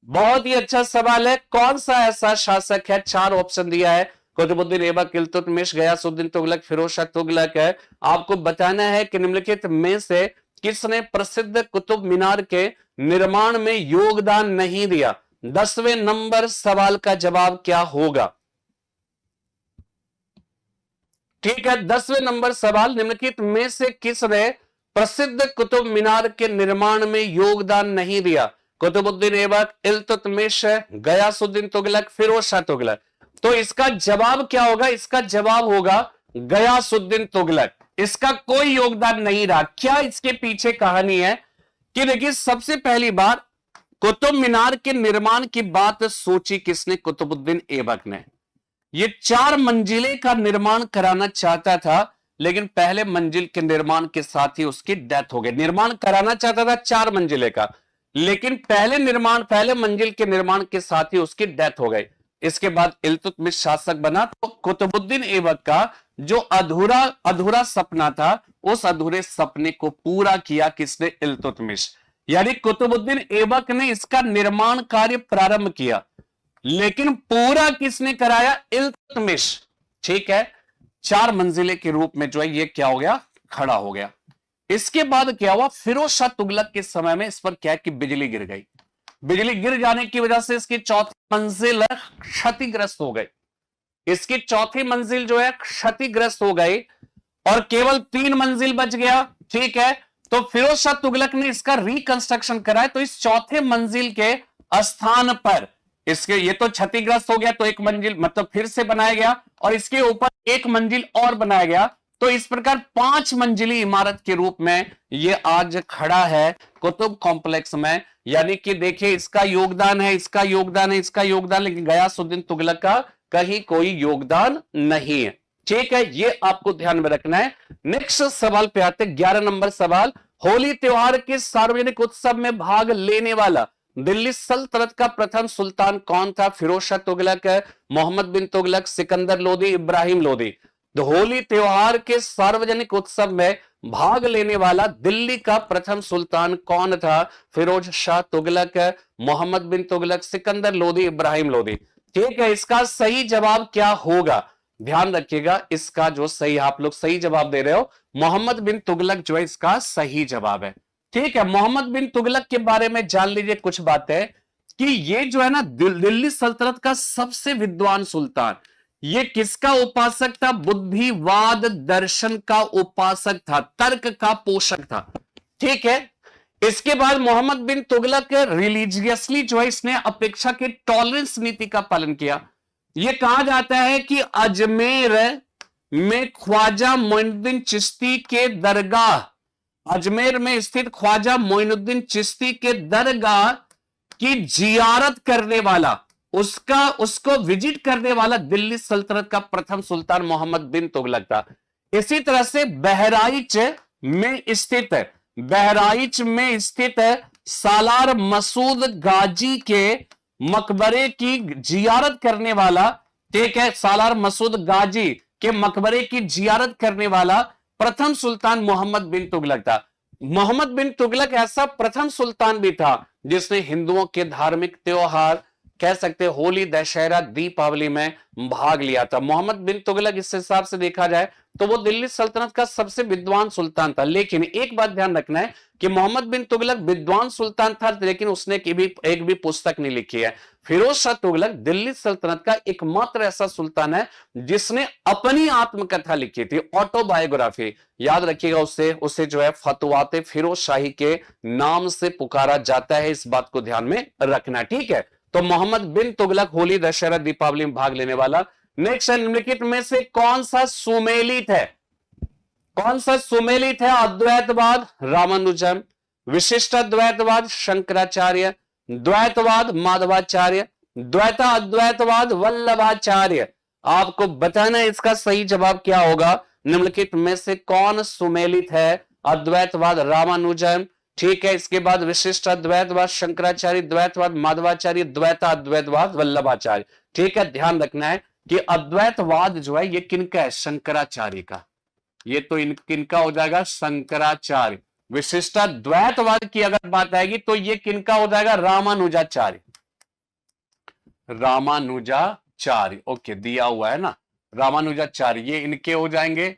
A: बहुत ही अच्छा सवाल है। कौन सा ऐसा शासक है? 4 ऑप्शन दिया है। कुतुबुद्दीन ऐबक, इल्तुतमिश, गयासुद्दीन तुगलक, फिरोज शाह तुगलक है। आपको बताना है कि निम्नलिखित में से किसने प्रसिद्ध कुतुब मीनार के निर्माण में योगदान नहीं दिया? 10वें नंबर सवाल का जवाब क्या होगा? ठीक है, 10वें नंबर सवाल, निम्नलिखित में से किसने प्रसिद्ध कुतुब मीनार के निर्माण में योगदान नहीं दिया? कुतुबुद्दीन ऐबक, इल्तुतमिश, गयासुद्दीन तुगलक, फिरोज शाह तुगलक। तो इसका जवाब क्या होगा? इसका जवाब होगा गयासुद्दीन तुगलक। इसका कोई योगदान नहीं रहा। क्या इसके पीछे कहानी है कि देखिए, सबसे पहली बार कुतुब मीनार के निर्माण की बात सोची किसने? कुतुबुद्दीन ऐबक ने। ये 4 मंजिले का निर्माण कराना चाहता था, लेकिन पहले मंजिल के निर्माण के साथ ही उसकी डेथ हो गई। निर्माण कराना चाहता था 4 मंजिले का, लेकिन पहले मंजिल के निर्माण के साथ ही उसकी डेथ हो गई। इसके बाद इल्तुतमिश शासक बना, तो कुतुबुद्दीन ऐबक का जो अधूरा सपना था, उस अधूरे सपने को पूरा किया किसने? इल्तुतमिश। यानी कुतुबुद्दीन ऐबक ने इसका निर्माण कार्य प्रारंभ किया, लेकिन पूरा किसने कराया? इल्तुतमिश। ठीक है, 4 मंजिले के रूप में जो है ये क्या हो गया? खड़ा हो गया। इसके बाद क्या हुआ? फिरोज शाह तुगलक के समय में इस पर क्या है कि बिजली गिर गई। बिजली गिर जाने की वजह से इसकी चौथी मंजिल क्षतिग्रस्त हो गई। इसकी चौथी मंजिल जो है क्षतिग्रस्त हो गई और केवल 3 मंजिल बच गया। ठीक है, तो फिरोज शाह तुगलक ने इसका रिकंस्ट्रक्शन कराया। तो इस चौथे मंजिल के स्थान पर इसके, ये तो क्षतिग्रस्त हो गया, तो एक मंजिल मतलब फिर से बनाया गया और इसके ऊपर एक मंजिल और बनाया गया। तो इस प्रकार 5 मंजिली इमारत के रूप में ये आज खड़ा है कुतुब कॉम्प्लेक्स में। यानी कि देखिए, इसका योगदान है, इसका योगदान है, इसका योगदान, लेकिन गयासुद्दीन तुगलक का कहीं कोई योगदान नहीं है। ठीक है, ये आपको ध्यान में रखना है। नेक्स्ट सवाल पे आते, 11 नंबर सवाल, होली त्योहार के सार्वजनिक उत्सव में भाग लेने वाला दिल्ली सल्तनत का प्रथम सुल्तान कौन था? फिरोज शाह तुगलक, मोहम्मद बिन तुगलक, सिकंदर लोदी, इब्राहिम लोदी। तो होली त्योहार के सार्वजनिक उत्सव में भाग लेने वाला दिल्ली का प्रथम सुल्तान कौन था? फिरोज शाह तुगलक, मोहम्मद बिन तुगलक, सिकंदर लोदी, इब्राहिम लोदी। ठीक है, इसका सही जवाब क्या होगा? ध्यान रखिएगा, इसका जो सही, आप लोग सही जवाब दे रहे हो, मोहम्मद बिन तुगलक जो है इसका सही जवाब है। ठीक है, मोहम्मद बिन तुगलक के बारे में जान लीजिए कुछ बातें कि ये जो है ना दिल्ली सल्तनत का सबसे विद्वान सुल्तान। ये किसका उपासक था? बुद्धिवाद दर्शन का उपासक था, तर्क का पोषक था। ठीक है, इसके बाद मोहम्मद बिन तुगलक रिलीजियसली जो है इसने अपेक्षा के टॉलरेंस नीति का पालन किया। यह कहा जाता है कि अजमेर में ख्वाजा मोइनुद्दीन चिश्ती के दरगाह, अजमेर में स्थित ख्वाजा मोइनुद्दीन चिश्ती के दरगाह की जियारत करने वाला, उसको विजिट करने वाला दिल्ली सल्तनत का प्रथम सुल्तान मोहम्मद बिन तुगलक था। इसी तरह से बहराइच में स्थित सालार मसूद गाजी के मकबरे की जियारत करने वाला, ठीक है, सालार मसूद गाजी के मकबरे की जियारत करने वाला प्रथम सुल्तान मोहम्मद बिन तुगलक था। मोहम्मद बिन तुगलक ऐसा प्रथम सुल्तान भी था जिसने हिंदुओं के धार्मिक त्योहार, कह सकते होली, दशहरा, दीपावली में भाग लिया था। मोहम्मद बिन तुगलक इस हिसाब से देखा जाए तो वो दिल्ली सल्तनत का सबसे विद्वान सुल्तान था। लेकिन एक बात ध्यान रखना है कि मोहम्मद बिन तुगलक विद्वान सुल्तान था, लेकिन उसने एक भी पुस्तक नहीं लिखी है। फिरोज शाह तुगलक दिल्ली सल्तनत का एकमात्र ऐसा सुल्तान है जिसने अपनी आत्मकथा लिखी थी, ऑटोबायोग्राफी। याद रखिएगा, उसे जो है फतवाते फिरोज शाही के नाम से पुकारा जाता है। इस बात को ध्यान में रखना, ठीक है। तो मोहम्मद बिन तुगलक होली, दशहरा, दीपावली में भाग लेने वाला। नेक्स्ट, निम्नलिखित में से कौन सा सुमेलित है? कौन सा सुमेलित है? अद्वैतवाद रामानुजम, विशिष्टाद्वैतवाद शंकराचार्य, द्वैतवाद माधवाचार्य, द्वैता अद्वैतवाद वल्लभाचार्य। आपको बताना है इसका सही जवाब क्या होगा। निम्नलिखित में से कौन सुमेलित है? अद्वैतवाद रामानुजम, ठीक है, इसके बाद विशिष्ट अद्वैतवाद शंकराचार्य, द्वैतवाद माधवाचार्य, द्वैता अद्वैतवाद वल्लभाचार्य। ठीक है, ध्यान रखना है कि अद्वैतवाद जो है ये किनका है? शंकराचार्य का। ये तो किनका हो जाएगा? शंकराचार्य। विशिष्टाद्वैतवाद की अगर बात आएगी तो ये किनका हो जाएगा? रामानुजाचार्य। रामानुजाचार्य, ओके, दिया हुआ है ना, रामानुजाचार्य, ये इनके हो जाएंगे।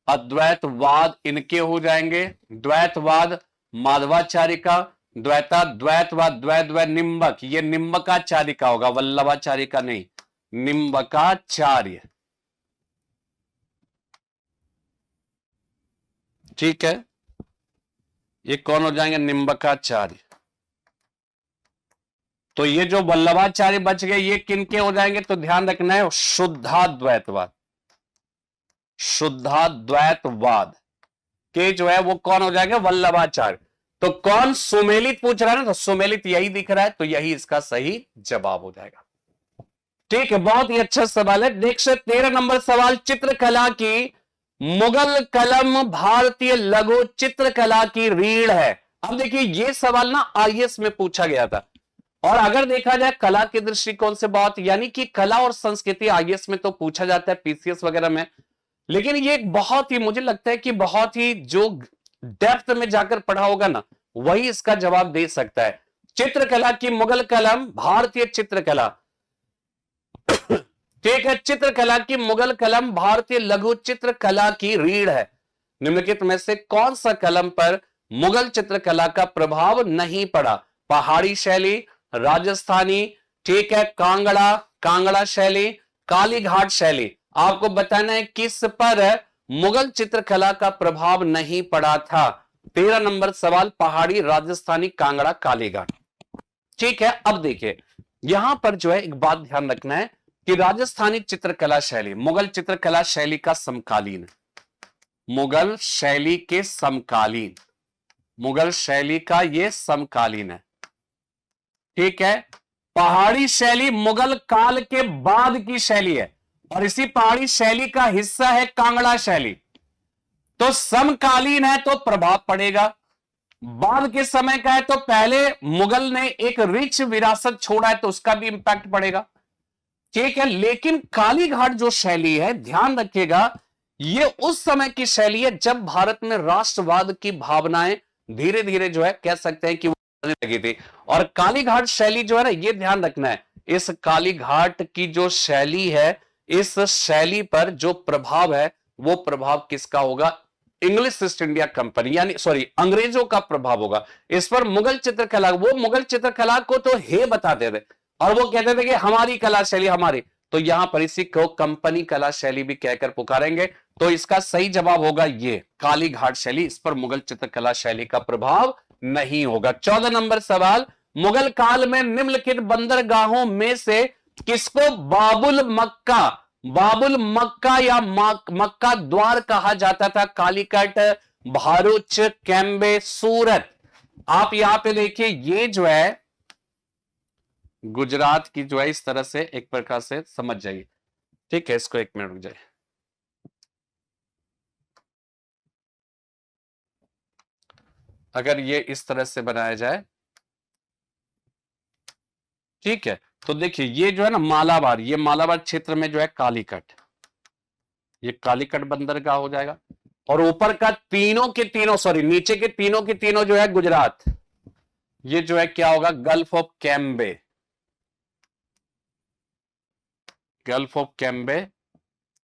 A: अद्वैतवाद इनके हो जाएंगे। द्वैतवाद माधवाचार्य का। द्वैतवाद द्वैत निम्बक, ये निम्बकाचार्य का होगा, वल्लभाचार्य का नहीं, निम्बकाचार्य। ठीक है, ये कौन हो जाएंगे? निम्बकाचार्य। तो ये जो वल्लभाचार्य बच गए, ये किनके हो जाएंगे? तो ध्यान रखना है, शुद्धाद्वैतवाद। शुद्धाद्वैतवाद के जो है वो कौन हो जाएगा? वल्लभाचार्य। तो कौन? सुमेलित पूछ रहा है ना, तो सुमेलित यही दिख रहा है, तो यही इसका सही जवाब हो जाएगा। ठीक है, बहुत ही अच्छा सवाल है। नेक्स्ट 13 नंबर सवाल, चित्रकला की मुगल कलम भारतीय लघु चित्रकला की रीढ़ है। अब देखिए, ये सवाल ना आईएएस में पूछा गया था, और अगर देखा जाए कला के दृष्टिकोण से बात, यानी कि कला और संस्कृति आईएएस में तो पूछा जाता है, पीसीएस वगैरह में, लेकिन ये बहुत ही, मुझे लगता है कि बहुत ही जो डेप्थ में जाकर पढ़ा होगा ना, वही इसका जवाब दे सकता है। चित्रकला की मुगल कलम भारतीय चित्रकला, ठीक है, चित्रकला की मुगल कलम भारतीय लघु चित्रकला की रीढ़ है। निम्नलिखित में से कौन सा कलम पर मुगल चित्रकला का प्रभाव नहीं पड़ा? पहाड़ी शैली, राजस्थानी, ठीक है, कांगड़ा शैली, कालीघाट शैली। आपको बताना है किस पर मुगल चित्रकला का प्रभाव नहीं पड़ा था। 13 नंबर सवाल, पहाड़ी, राजस्थानी, कांगड़ा, कालीघाट। ठीक है, अब देखिए यहां पर जो है एक बात ध्यान रखना है कि राजस्थानी चित्रकला शैली मुगल चित्रकला शैली का समकालीन, मुगल शैली के समकालीन, मुगल शैली का ये समकालीन है। ठीक है, पहाड़ी शैली मुगल काल के बाद की शैली है, और इसी पहाड़ी शैली का हिस्सा है कांगड़ा शैली। तो समकालीन है तो प्रभाव पड़ेगा, बाद के समय का है तो पहले मुगल ने एक रिच विरासत छोड़ा है तो उसका भी इंपैक्ट पड़ेगा। ठीक है, लेकिन कालीघाट जो शैली है, ध्यान रखिएगा, ये उस समय की शैली है जब भारत में राष्ट्रवाद की भावनाएं धीरे धीरे जो है कह सकते हैं कि वो आने लगी थी। और कालीघाट शैली जो है ना, ये ध्यान रखना है, इस कालीघाट की जो शैली है, इस शैली पर जो प्रभाव है वो प्रभाव किसका होगा? इंग्लिश ईस्ट इंडिया कंपनी, यानी सॉरी अंग्रेजों का प्रभाव होगा इस पर। मुगल चित्रकला, वो मुगल चित्रकला को तो हे बताते थे और वो कहते थे कि हमारी कला शैली हमारी, तो यहां पर इसी को कंपनी कला शैली भी कहकर पुकारेंगे। तो इसका सही जवाब होगा ये कालीघाट शैली, इस पर मुगल चित्रकला शैली का प्रभाव नहीं होगा। 14 नंबर सवाल, मुगल काल में निम्नलिखित बंदरगाहों में से किसको बाबुल मक्का या मक्का द्वार कहा जाता था? कालीकट, भरूच, कैम्बे, सूरत। आप यहां पे देखिए, ये जो है गुजरात की जो है, इस तरह से एक प्रकार से समझ जाइए। ठीक है, इसको एक मिनट रुक जाए। अगर ये इस तरह से बनाया जाए, ठीक है, तो देखिए ये जो है ना मालाबार, ये मालाबार क्षेत्र में जो है कालीकट, ये कालीकट बंदरगाह हो जाएगा। और ऊपर का तीनों के तीनों, सॉरी नीचे के तीनों के तीनों जो है गुजरात, ये जो है क्या होगा? Gulf of Cambay, gulf of Cambay.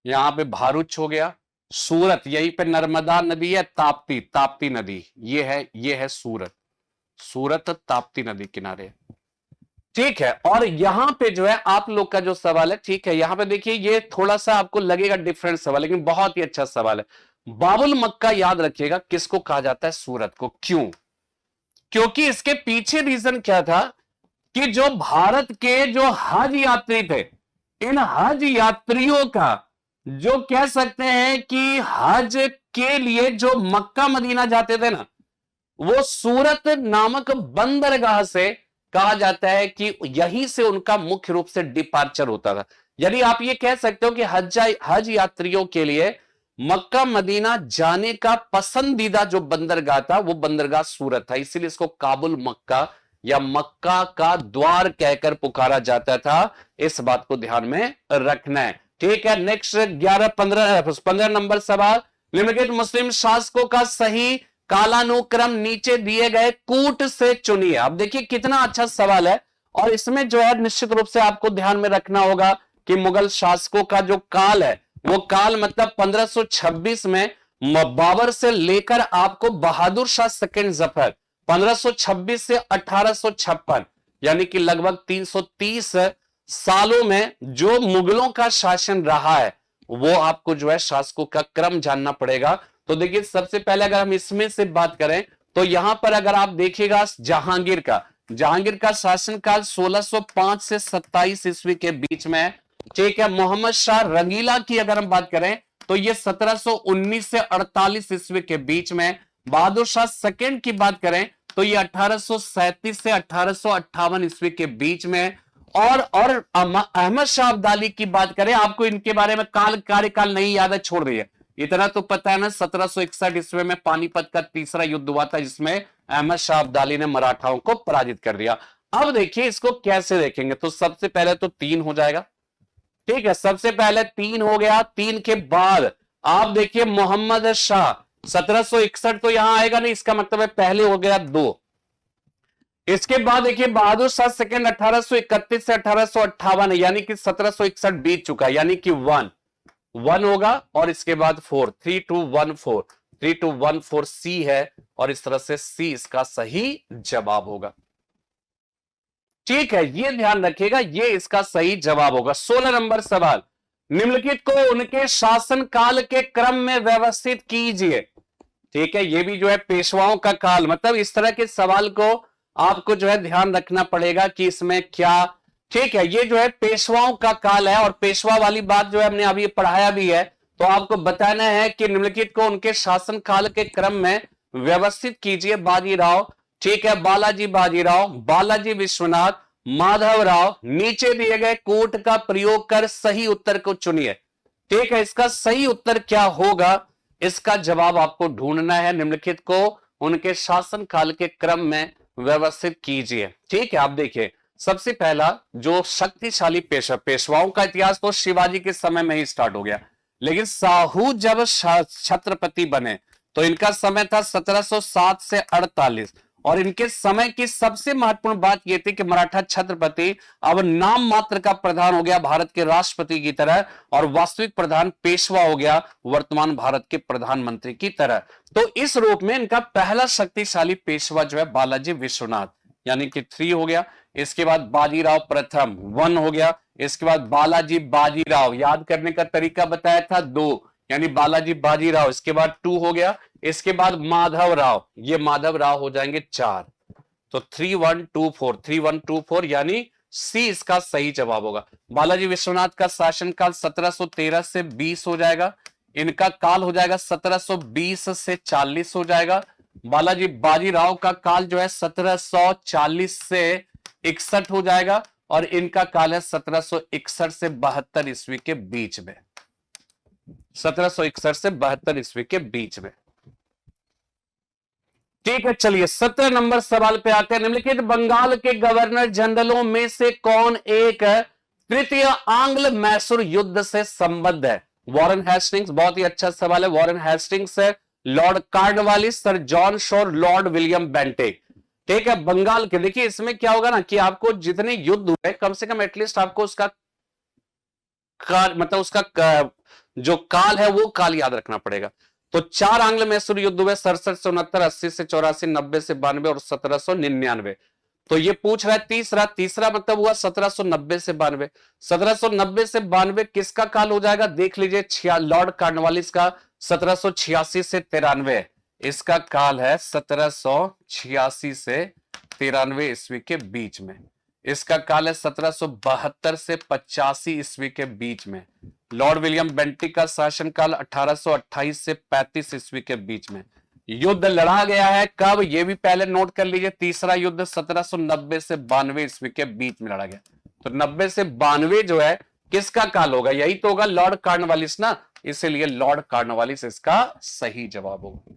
A: यहां पे भारूच हो गया, सूरत, यहीं पे नर्मदा नदी है, ताप्ती नदी, ये है सूरत, सूरत ताप्ती नदी किनारे। ठीक है, और यहां पे जो है आप लोग का जो सवाल है, ठीक है, यहां पे देखिए ये थोड़ा सा आपको लगेगा डिफरेंट सवाल, लेकिन बहुत ही अच्छा सवाल है। बाबुल मक्का याद रखिएगा किसको कहा जाता है? सूरत को। क्यों? क्योंकि इसके पीछे रीजन क्या था कि जो भारत के जो हज यात्री थे, इन हज यात्रियों का जो कह सकते हैं कि हज के लिए जो मक्का मदीना जाते थे ना, वो सूरत नामक बंदरगाह से कहा जाता है कि यहीं से उनका मुख्य रूप से डिपार्चर होता था। यदि आप ये कह सकते हो कि हज यात्रियों के लिए मक्का मदीना जाने का पसंदीदा जो बंदरगाह था, वो बंदरगाह सूरत था, इसीलिए इसको काबुल मक्का या मक्का का द्वार कहकर पुकारा जाता था। इस बात को ध्यान में रखना है। ठीक है, नेक्स्ट 15 नंबर सवाल, निम्नलिखित मुस्लिम शासकों का सही कालानुक्रम नीचे दिए गए कूट से चुनिए। अब देखिए कितना अच्छा सवाल है, और इसमें जो है निश्चित रूप से आपको ध्यान में रखना होगा कि मुगल शासकों का जो काल है, वो काल मतलब 1526 में बाबर से लेकर आपको बहादुर शाह सेकंड जफर 1526 से 1856, यानी कि लगभग 330 सालों में जो मुगलों का शासन रहा है, वो आपको जो है शासकों का क्रम जानना पड़ेगा। तो देखिए सबसे पहले अगर हम इसमें से बात करें तो यहां पर अगर आप देखिएगा जहांगीर का शासनकाल 1605 से 27 ईस्वी के बीच में है। ठीक है, मोहम्मद शाह रंगीला की अगर हम बात करें तो ये 1719 से 48 ईस्वी के बीच में। बहादुर शाह सेकंड की बात करें तो ये 1837 से 1858 ईस्वी के बीच में। और अहमद शाह अब्दाली की बात करें, आपको इनके बारे में कार्यकाल नहीं याद है, छोड़ रही है, इतना तो पता है ना, 1761 ईस्वी में पानीपत का तीसरा युद्ध हुआ था जिसमें अहमद शाह अब्दाली ने मराठाओं को पराजित कर दिया। अब देखिए इसको कैसे देखेंगे, तो सबसे पहले तो 3 हो जाएगा। ठीक है, सबसे पहले 3 हो गया। 3 के बाद आप देखिए मोहम्मद शाह 1761 तो यहां आएगा नहीं, इसका मतलब है पहले हो गया 2। इसके बाद देखिए बहादुर शाह सेकंड 1831 से 1858, यानी कि 1761 बीत चुका, यानी कि 1 होगा और इसके बाद 4, 3214, 3214 सी है और इस तरह से सी इसका सही जवाब होगा। ठीक है, ये ध्यान रखिएगा, ये इसका सही जवाब होगा। 16 नंबर सवाल, निम्नलिखित को उनके शासन काल के क्रम में व्यवस्थित कीजिए। ठीक है, ये भी जो है पेशवाओं का काल, मतलब इस तरह के सवाल को आपको जो है ध्यान रखना पड़ेगा कि इसमें क्या। ठीक है, ये जो है पेशवाओं का काल है और पेशवा वाली बात जो है हमने अभी पढ़ाया भी है, तो आपको बताना है कि निम्नलिखित को उनके शासन काल के क्रम में व्यवस्थित कीजिए। बाजीराव, ठीक है, बालाजी बाजीराव, बालाजी विश्वनाथ, माधवराव, नीचे दिए गए कोट का प्रयोग कर सही उत्तर को चुनिए। ठीक है, इसका सही उत्तर क्या होगा, इसका जवाब आपको ढूंढना है। निम्नलिखित को उनके शासन काल के क्रम में व्यवस्थित कीजिए। ठीक है, आप देखिए सबसे पहला जो शक्तिशाली पेशवाओं का इतिहास तो शिवाजी के समय में ही स्टार्ट हो गया, लेकिन साहू जब छत्रपति बने तो इनका समय था 1707 से 48, और इनके समय की सबसे महत्वपूर्ण बात यह थी कि मराठा छत्रपति अब नाम मात्र का प्रधान हो गया भारत के राष्ट्रपति की तरह, और वास्तविक प्रधान पेशवा हो गया वर्तमान भारत के प्रधानमंत्री की तरह। तो इस रूप में इनका पहला शक्तिशाली पेशवा जो है बालाजी विश्वनाथ, यानी कि 3 हो गया। इसके बाद बाजीराव प्रथम 1 हो गया। इसके बाद बालाजी बाजीराव, याद करने का तरीका बताया था 2, यानी बालाजी बाजीराव, इसके बाद 2 हो गया। इसके बाद माधवराव, ये माधवराव हो जाएंगे 4, तो 3124, 3124 यानी सी इसका सही जवाब होगा। बालाजी विश्वनाथ का शासनकाल 1713 से 20 हो जाएगा, इनका काल हो जाएगा 1720 से 40 हो जाएगा। बालाजी बाजीराव का काल जो है 1740 से 61 हो जाएगा, और इनका काल है 1761 से 72 ईस्वी के बीच में, 1761 से 72 ईस्वी के बीच में। ठीक है, चलिए 17 नंबर सवाल पे आते हैं। निम्नलिखित बंगाल के गवर्नर जनरलों में से कौन एक तृतीय आंग्ल मैसूर युद्ध से संबद्ध है? वॉरेन हेस्टिंग्स, बहुत ही अच्छा सवाल है। वॉरेन हेस्टिंग्स है, Lord Cornwallis, sir John Shore, Lord William Bentinck. ठीक है, बंगाल के, देखिए इसमें क्या होगा ना कि आपको जितने युद्ध हुए कम से कम एटलीस्ट आपको उसका मतलब उसका जो काल है वो काल याद रखना पड़ेगा। तो 4 आंग्ल मैसूर युद्ध हुए, 67 से 69, 80 से 84, 90 से 92 और 1799। तो ये पूछ रहा है तीसरा मतलब हुआ 1790 से 92। 1790 से 92 किसका काल हो जाएगा, देख लीजिए, लॉर्ड कार्नवालिस का 1786 से 93, इसका काल है 1786 से 93 ईस्वी के बीच में। इसका काल है 1772 से 85 ईस्वी के बीच में। लॉर्ड विलियम बेंटिक का शासनकाल 1828 से 35 ईस्वी के बीच में। युद्ध लड़ा गया है कब, यह भी पहले नोट कर लीजिए। तीसरा युद्ध 1790 से 92 ईस्वी के बीच में लड़ा गया। तो 90 से 92 जो है किसका काल होगा, यही तो होगा लॉर्ड कार्नवालिस ना, इसीलिए लॉर्ड कार्नवालिस इसका सही जवाब होगा।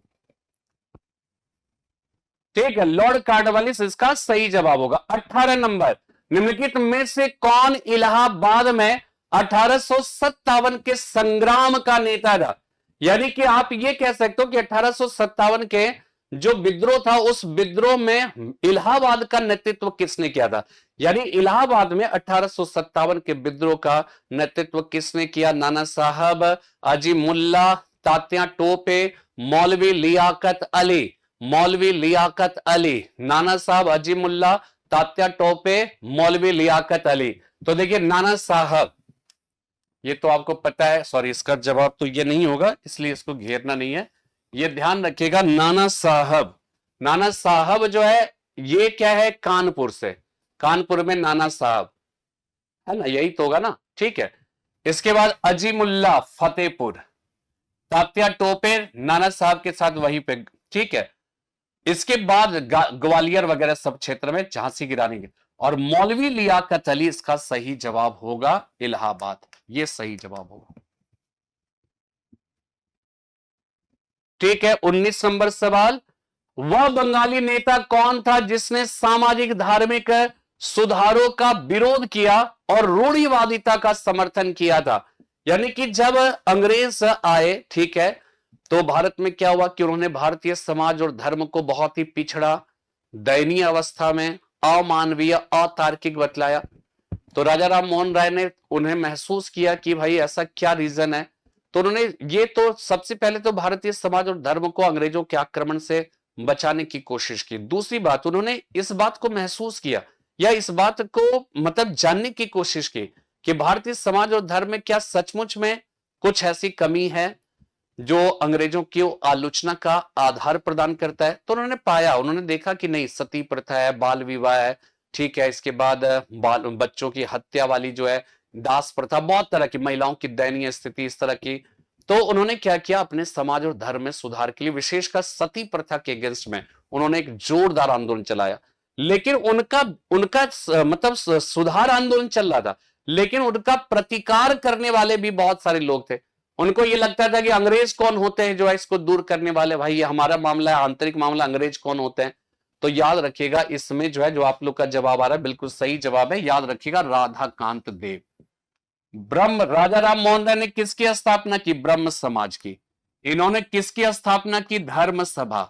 A: ठीक है, लॉर्ड कार्नवालिस इसका सही जवाब होगा। 18 नंबर, निम्नलिखित में से कौन इलाहाबाद में 1857 के संग्राम का नेता था? यानी कि आप ये कह सकते हो कि 1857 के जो विद्रोह था उस विद्रोह में इलाहाबाद का नेतृत्व किसने किया था? यानी इलाहाबाद में 1857 के विद्रोह का नेतृत्व किसने किया? नाना साहब, अजीमुल्ला, तात्या टोपे, मौलवी लियाकत अली। मौलवी लियाकत अली, नाना साहब, अजीमुल्ला, तात्या टोपे, मौलवी लियाकत अली। तो देखिए नाना साहब, ये तो आपको पता है, सॉरी इसका जवाब तो ये नहीं होगा, इसलिए इसको घेरना नहीं है, ये ध्यान रखिएगा। नाना साहब, नाना साहब जो है ये क्या है? कानपुर से, कानपुर में नाना साहब है ना, यही तो होगा ना, ठीक है। इसके बाद अजीमुल्ला फतेहपुर, तात्या टोपे नाना साहब के साथ वहीं पे, ठीक है। इसके बाद ग्वालियर वगैरह सब क्षेत्र में झांसी की रानी की। और मौलवी लियाकत अली, इसका सही जवाब होगा इलाहाबाद, ये सही जवाब होगा, ठीक है। 19 नंबर सवाल, वह बंगाली नेता कौन था जिसने सामाजिक धार्मिक सुधारों का विरोध किया और रूढ़िवादिता का समर्थन किया था? यानी कि जब अंग्रेज आए, ठीक है, तो भारत में क्या हुआ कि उन्होंने भारतीय समाज और धर्म को बहुत ही पिछड़ा, दयनीय अवस्था में, अमानवीय, अतार्किक बतलाया। तो राजा राम मोहन राय ने उन्हें महसूस किया कि भाई ऐसा क्या रीजन है, तो उन्होंने ये तो सबसे पहले तो भारतीय समाज और धर्म को अंग्रेजों के आक्रमण से बचाने की कोशिश की। दूसरी बात, उन्होंने इस बात को महसूस किया या इस बात को मतलब जानने की कोशिश की कि भारतीय समाज और धर्म में क्या सचमुच में कुछ ऐसी कमी है जो अंग्रेजों की आलोचना का आधार प्रदान करता है। तो उन्होंने पाया, उन्होंने देखा कि नहीं, सती प्रथा है, बाल विवाह है, ठीक है, इसके बाद बच्चों की हत्या वाली जो है, दास प्रथा, बहुत तरह की, महिलाओं की दयनीय स्थिति, इस तरह की। तो उन्होंने क्या किया, अपने समाज और धर्म में सुधार के लिए, विशेषकर सती प्रथा के अगेंस्ट में उन्होंने एक जोरदार आंदोलन चलाया। लेकिन उनका उनका मतलब सुधार आंदोलन चल रहा था, लेकिन उनका प्रतिकार करने वाले भी बहुत सारे लोग थे। उनको ये लगता था कि अंग्रेज कौन होते हैं जो है इसको दूर करने वाले, भाई ये हमारा मामला है, आंतरिक मामला, अंग्रेज कौन होते हैं। तो याद रखिएगा, इसमें जो है जो आप लोग का जवाब आ रहा है बिल्कुल सही जवाब है, याद रखिएगा, राधाकांत देव। ब्रह्म, राजा राम मोहन राय ने किसकी स्थापना की? ब्रह्म समाज की। इन्होंने किसकी स्थापना की? धर्म सभा।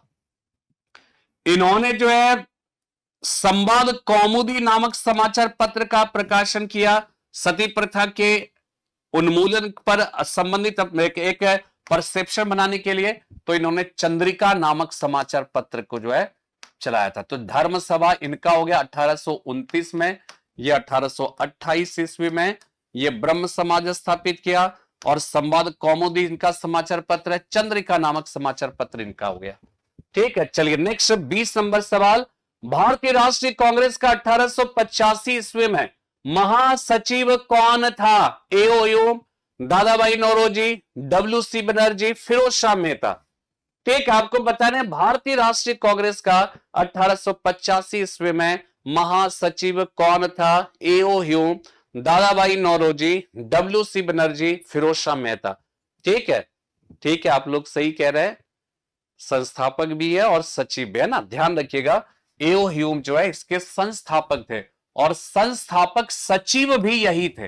A: इन्होंने जो है संवाद कौमुदी नामक समाचार पत्र का प्रकाशन किया, सती प्रथा के उन्मूलन पर संबंधित एक परसेप्शन बनाने के लिए। तो इन्होंने चंद्रिका नामक समाचार पत्र को जो है चलाया था। तो धर्म सभा इनका हो गया 1829 में, ये 1828 ईस्वी में ये ब्रह्म समाज स्थापित किया। और संवाद कौमुदी इनका समाचार पत्र है, चंद्रिका नामक समाचार पत्र इनका हो गया, ठीक है। चलिए नेक्स्ट 20 नंबर सवाल, भारतीय राष्ट्रीय कांग्रेस का 1885 ईस्वी में महासचिव कौन था? एओयू, दादाभाई नौरोजी, डब्ल्यू.सी. बनर्जी, फिरोज शाह मेहता। ठीक, आपको बताना है भारतीय राष्ट्रीय कांग्रेस का 1885 ईस्वी में महासचिव कौन था? एओयू, दादाभाई नौरोजी, डब्ल्यू.सी. बनर्जी, फिरोज शाह मेहता। ठीक है, ठीक है, आप लोग सही कह रहे हैं, संस्थापक भी है और सचिव भी है ना, ध्यान रखिएगा। एओ ह्यूम जो है इसके संस्थापक थे और संस्थापक सचिव भी यही थे।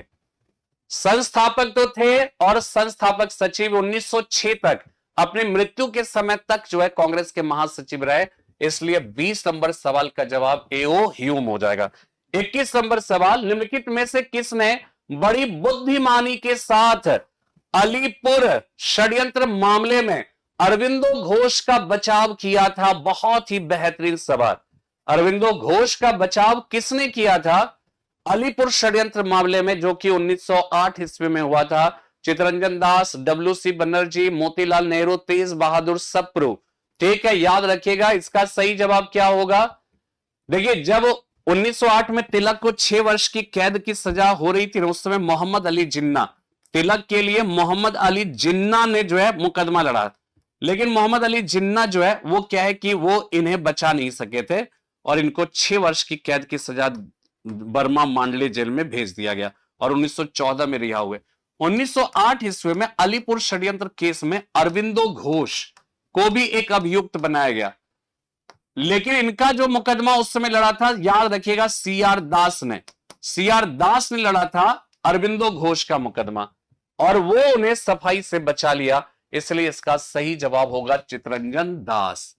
A: संस्थापक तो थे और संस्थापक सचिव 1906 तक, अपनी मृत्यु के समय तक जो है कांग्रेस के महासचिव रहे। इसलिए 20 नंबर सवाल का जवाब एओ ह्यूम हो जाएगा। 21 नंबर सवाल, निम्नलिखित में से किसने बड़ी बुद्धिमानी के साथ अलीपुर षड्यंत्र मामले में अरविंदो घोष का बचाव किया था? बहुत ही बेहतरीन सवाल। अरविंदो घोष का बचाव किसने किया था अलीपुर षड्यंत्र मामले में, जो कि 1908 ईस्वी में हुआ था? चितरंजन दास, डब्ल्यू.सी. बनर्जी, मोतीलाल नेहरू, तेज बहादुर सप्रू। ठीक है, याद रखिएगा, इसका सही जवाब क्या होगा? देखिए, जब 1908 में तिलक को 6 वर्ष की कैद की सजा हो रही थी, उस समय मोहम्मद अली जिन्ना, तिलक के लिए मोहम्मद अली जिन्ना ने जो है मुकदमा लड़ा। लेकिन मोहम्मद अली जिन्ना जो है वो क्या है कि वो इन्हें बचा नहीं सके थे और इनको 6 वर्ष की कैद की सजा बर्मा मांडले जेल में भेज दिया गया और 1914 में रिहा हुए। 1908 ईस्वी में अलीपुर षड्यंत्र केस में अरविंदो घोष को भी एक अभियुक्त बनाया गया, लेकिन इनका जो मुकदमा उस समय लड़ा था, याद रखिएगा, सीआर दास ने लड़ा था अरविंदो घोष का मुकदमा और वो उन्हें सफाई से बचा लिया। इसलिए इसका सही जवाब होगा चितरंजन दास।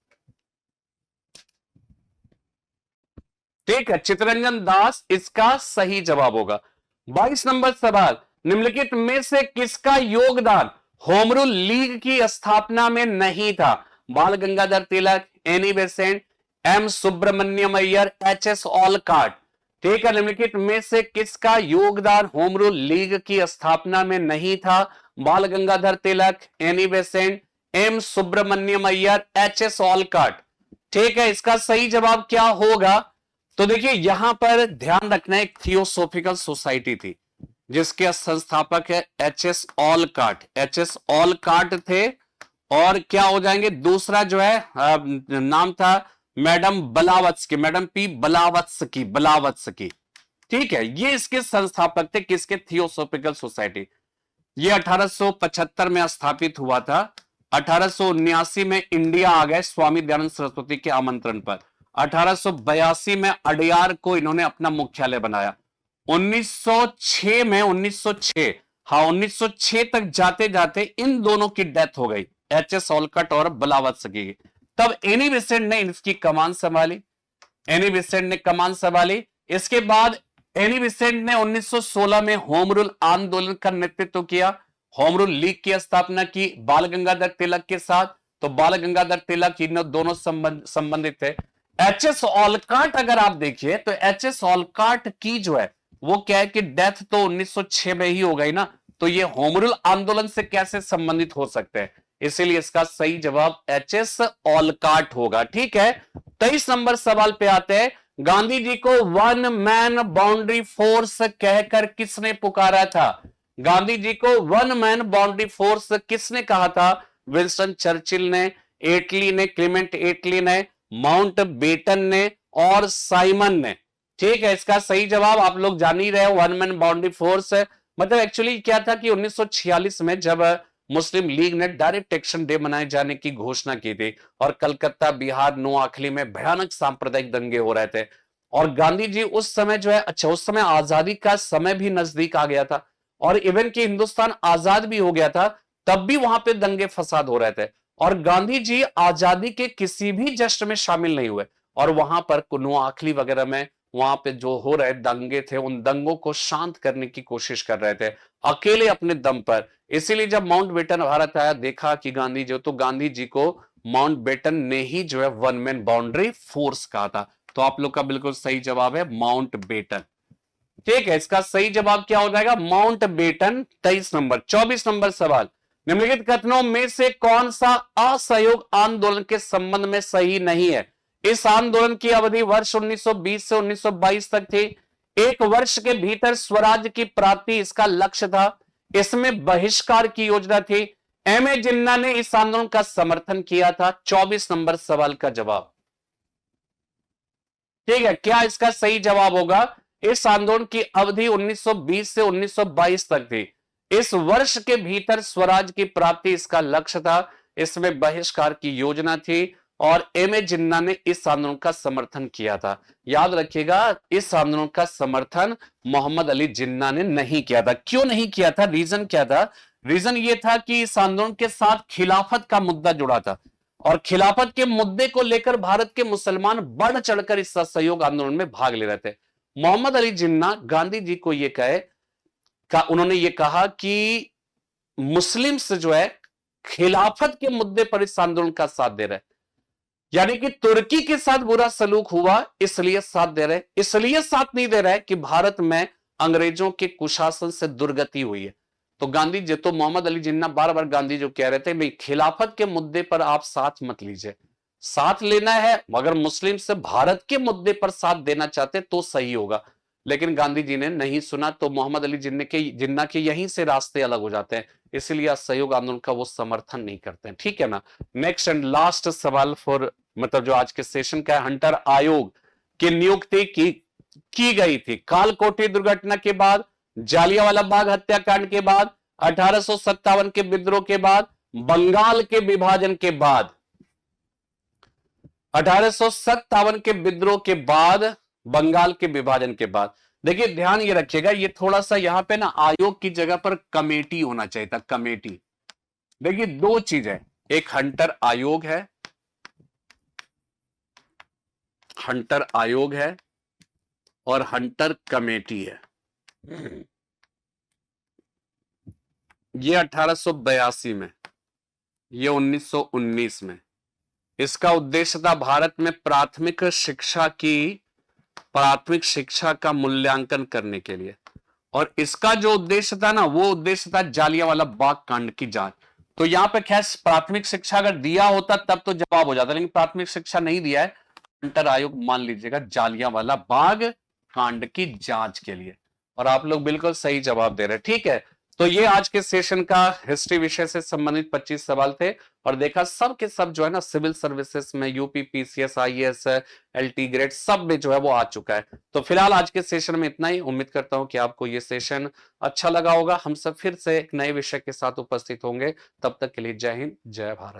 A: ठीक है, चितरंजन दास इसका सही जवाब होगा। 22 नंबर सवाल, निम्नलिखित में से किसका योगदान होम रूल लीग की स्थापना में नहीं था? Bal Gangadhar Tilak, Annie Besant, M Subramania Iyer, H S Olcott. ठीक है, निम्नलिखित में से किसका योगदान होम रूल लीग की स्थापना में नहीं था? Bal Gangadhar Tilak, Annie Besant, M Subramania Iyer, H S Olcott. ठीक है, इसका सही जवाब क्या होगा? तो देखिए यहां पर ध्यान रखना, एक थियोसोफिकल सोसाइटी थी जिसके संस्थापक है एच एस ऑलकार्ट। एच एस ऑलकार्ट थे। और क्या हो जाएंगे, दूसरा जो है नाम था मैडम बलावत्स्की, मैडम पी बलावत्स्की, बलावत्स्की। ठीक है, ये इसके संस्थापक थे, किसके? Theosophical society. ये 1875 में स्थापित हुआ था। 1879 में इंडिया आ गए स्वामी दयानंद सरस्वती के आमंत्रण पर। 1882 में अडयार को इन्होंने अपना मुख्यालय बनाया। 1906 में 1906 हाँ 1906 तक जाते जाते इन दोनों की डेथ हो गई, एच एस ऑलकट और बलावत्स्की की। तब एनी बेसेंट ने इसकी कमान संभाली। एनी बेसेंट ने कमान संभाली। इसके बाद एनी बेसेंट ने 1916 में होम रूल आंदोलन का नेतृत्व किया, होम रूल लीग की स्थापना की बाल गंगाधर तिलक के साथ। तो बाल गंगाधर तिलक इन दोनों संबंधित थे। एच एस ऑलकार्ट अगर आप देखिए तो एच एस ऑलकार्ट की जो है वो क्या है कि डेथ तो 1906 में ही हो गई ना, तो ये होम रूल आंदोलन से कैसे संबंधित हो सकते हैं? इसीलिए इसका सही जवाब एच एस ऑलकार्ट होगा। ठीक है, 23 नंबर सवाल पे आते हैं। गांधी जी को वन मैन बाउंड्री फोर्स कहकर किसने पुकारा था? गांधी जी को वन मैन बाउंड्री फोर्स किसने कहा था? विंस्टन चर्चिल ने, एटली ने, क्लेमेंट एटली ने, माउंट बेटन ने और साइमन ने। ठीक है, इसका सही जवाब आप लोग जान ही रहे हो, वन मैन बाउंड्री फोर्स। मतलब एक्चुअली क्या था कि 1946 में जब मुस्लिम लीग ने डायरेक्ट एक्शन डे मनाए जाने की घोषणा की थी और कलकत्ता, बिहार, नोआखली में भयानक सांप्रदायिक दंगे हो रहे थे। और गांधी जी उस समय जो है, अच्छा उस समय आजादी का समय भी नजदीक आ गया था और इवन कि हिंदुस्तान आजाद भी हो गया था, तब भी वहां पे दंगे फसाद हो रहे थे। और गांधी जी आजादी के किसी भी जश्न में शामिल नहीं हुए और वहां पर नोआखली वगैरह में वहां पे जो हो रहे दंगे थे उन दंगों को शांत करने की कोशिश कर रहे थे अकेले अपने दम पर। इसीलिए जब माउंट बेटन भारत आया, देखा कि गांधी जी, तो गांधी जी को माउंट बेटन ने ही जो है वन मैन बाउंड्री फोर्स कहा था। तो आप लोग का बिल्कुल सही जवाब है माउंट बेटन। ठीक है, इसका सही जवाब क्या हो जाएगा? Mount batten. 23 नंबर। 24 नंबर सवाल, निम्नलिखित कथनों में से कौन सा असहयोग आंदोलन के संबंध में सही नहीं है? इस आंदोलन की अवधि वर्ष 1920 से 1922 तक थी। एक वर्ष के भीतर स्वराज की प्राप्ति इसका लक्ष्य था। इसमें बहिष्कार की योजना थी। एम ए जिन्ना ने इस आंदोलन का समर्थन किया था। 24 नंबर सवाल का जवाब। ठीक है, क्या इसका सही जवाब होगा? इस आंदोलन की अवधि 1920 से 1922 तक थी। इस वर्ष के भीतर स्वराज की प्राप्ति इसका लक्ष्य था। इसमें बहिष्कार की योजना थी और एम ए जिन्ना ने इस आंदोलन का समर्थन किया था। याद रखिएगा, इस आंदोलन का समर्थन मोहम्मद अली जिन्ना ने नहीं किया था। क्यों नहीं किया था? रीजन क्या था? रीजन ये था कि इस आंदोलन के साथ खिलाफत का मुद्दा जुड़ा था और खिलाफत के मुद्दे को लेकर भारत के मुसलमान बढ़ चढ़कर इस असहयोग आंदोलन में भाग ले रहे थे। मोहम्मद अली जिन्ना गांधी जी को यह उन्होंने ये कहा कि मुस्लिम से जो है खिलाफत के मुद्दे पर इस आंदोलन का साथ दे रहे, यानी कि तुर्की के साथ बुरा सलूक हुआ इसलिए साथ दे रहे, इसलिए साथ नहीं दे रहे कि भारत में अंग्रेजों के कुशासन से दुर्गति हुई है। तो गांधी जी, तो मोहम्मद अली जिन्ना बार बार गांधी जो कह रहे थे भाई खिलाफत के मुद्दे पर आप साथ मत लीजिए, साथ लेना है मगर मुस्लिम से भारत के मुद्दे पर साथ देना चाहते तो सही होगा। लेकिन गांधी जी ने नहीं सुना, तो मोहम्मद अली जिन्ना के यहीं से रास्ते अलग हो जाते हैं, इसलिए असहयोग आंदोलन का वो समर्थन नहीं करते हैं। ठीक है ना। नेक्स्ट एंड लास्ट सवाल फॉर मतलब जो आज के सेशन का है, हंटर आयोग की नियुक्ति की गई थी कालकोटी दुर्घटना के बाद, जालियांवाला बाग हत्याकांड के बाद, 1857 के विद्रोह के बाद, बंगाल के विभाजन के बाद। 1857 के विद्रोह के बाद, बंगाल के विभाजन के बाद। देखिए ध्यान ये रखिएगा, ये थोड़ा सा यहां पे ना आयोग की जगह पर कमेटी होना चाहिए था, कमेटी। देखिए दो चीज है, एक हंटर आयोग है, हंटर आयोग है, और हंटर कमेटी है। ये 1882 में, ये 1919 में। इसका उद्देश्य था भारत में प्राथमिक शिक्षा का मूल्यांकन करने के लिए। और इसका जो उद्देश्य था ना, वो उद्देश्य था जालियांवाला बाग कांड की जांच। तो यहां पे खैर प्राथमिक शिक्षा अगर दिया होता तब तो जवाब हो जाता, लेकिन प्राथमिक शिक्षा नहीं दिया है। हंटर आयोग मान लीजिएगा जालियांवाला बाग कांड की जांच के लिए। और आप लोग बिल्कुल सही जवाब दे रहे हैं, ठीक है। तो ये आज के सेशन का हिस्ट्री विषय से संबंधित 25 सवाल थे। और देखा सब के सब जो है ना सिविल सर्विसेज में, UP PCS, IAS, LT grade सब में जो है वो आ चुका है। तो फिलहाल आज के सेशन में इतना ही। उम्मीद करता हूं कि आपको ये सेशन अच्छा लगा होगा। हम सब फिर से एक नए विषय के साथ उपस्थित होंगे। तब तक के लिए जय हिंद, जय भारत।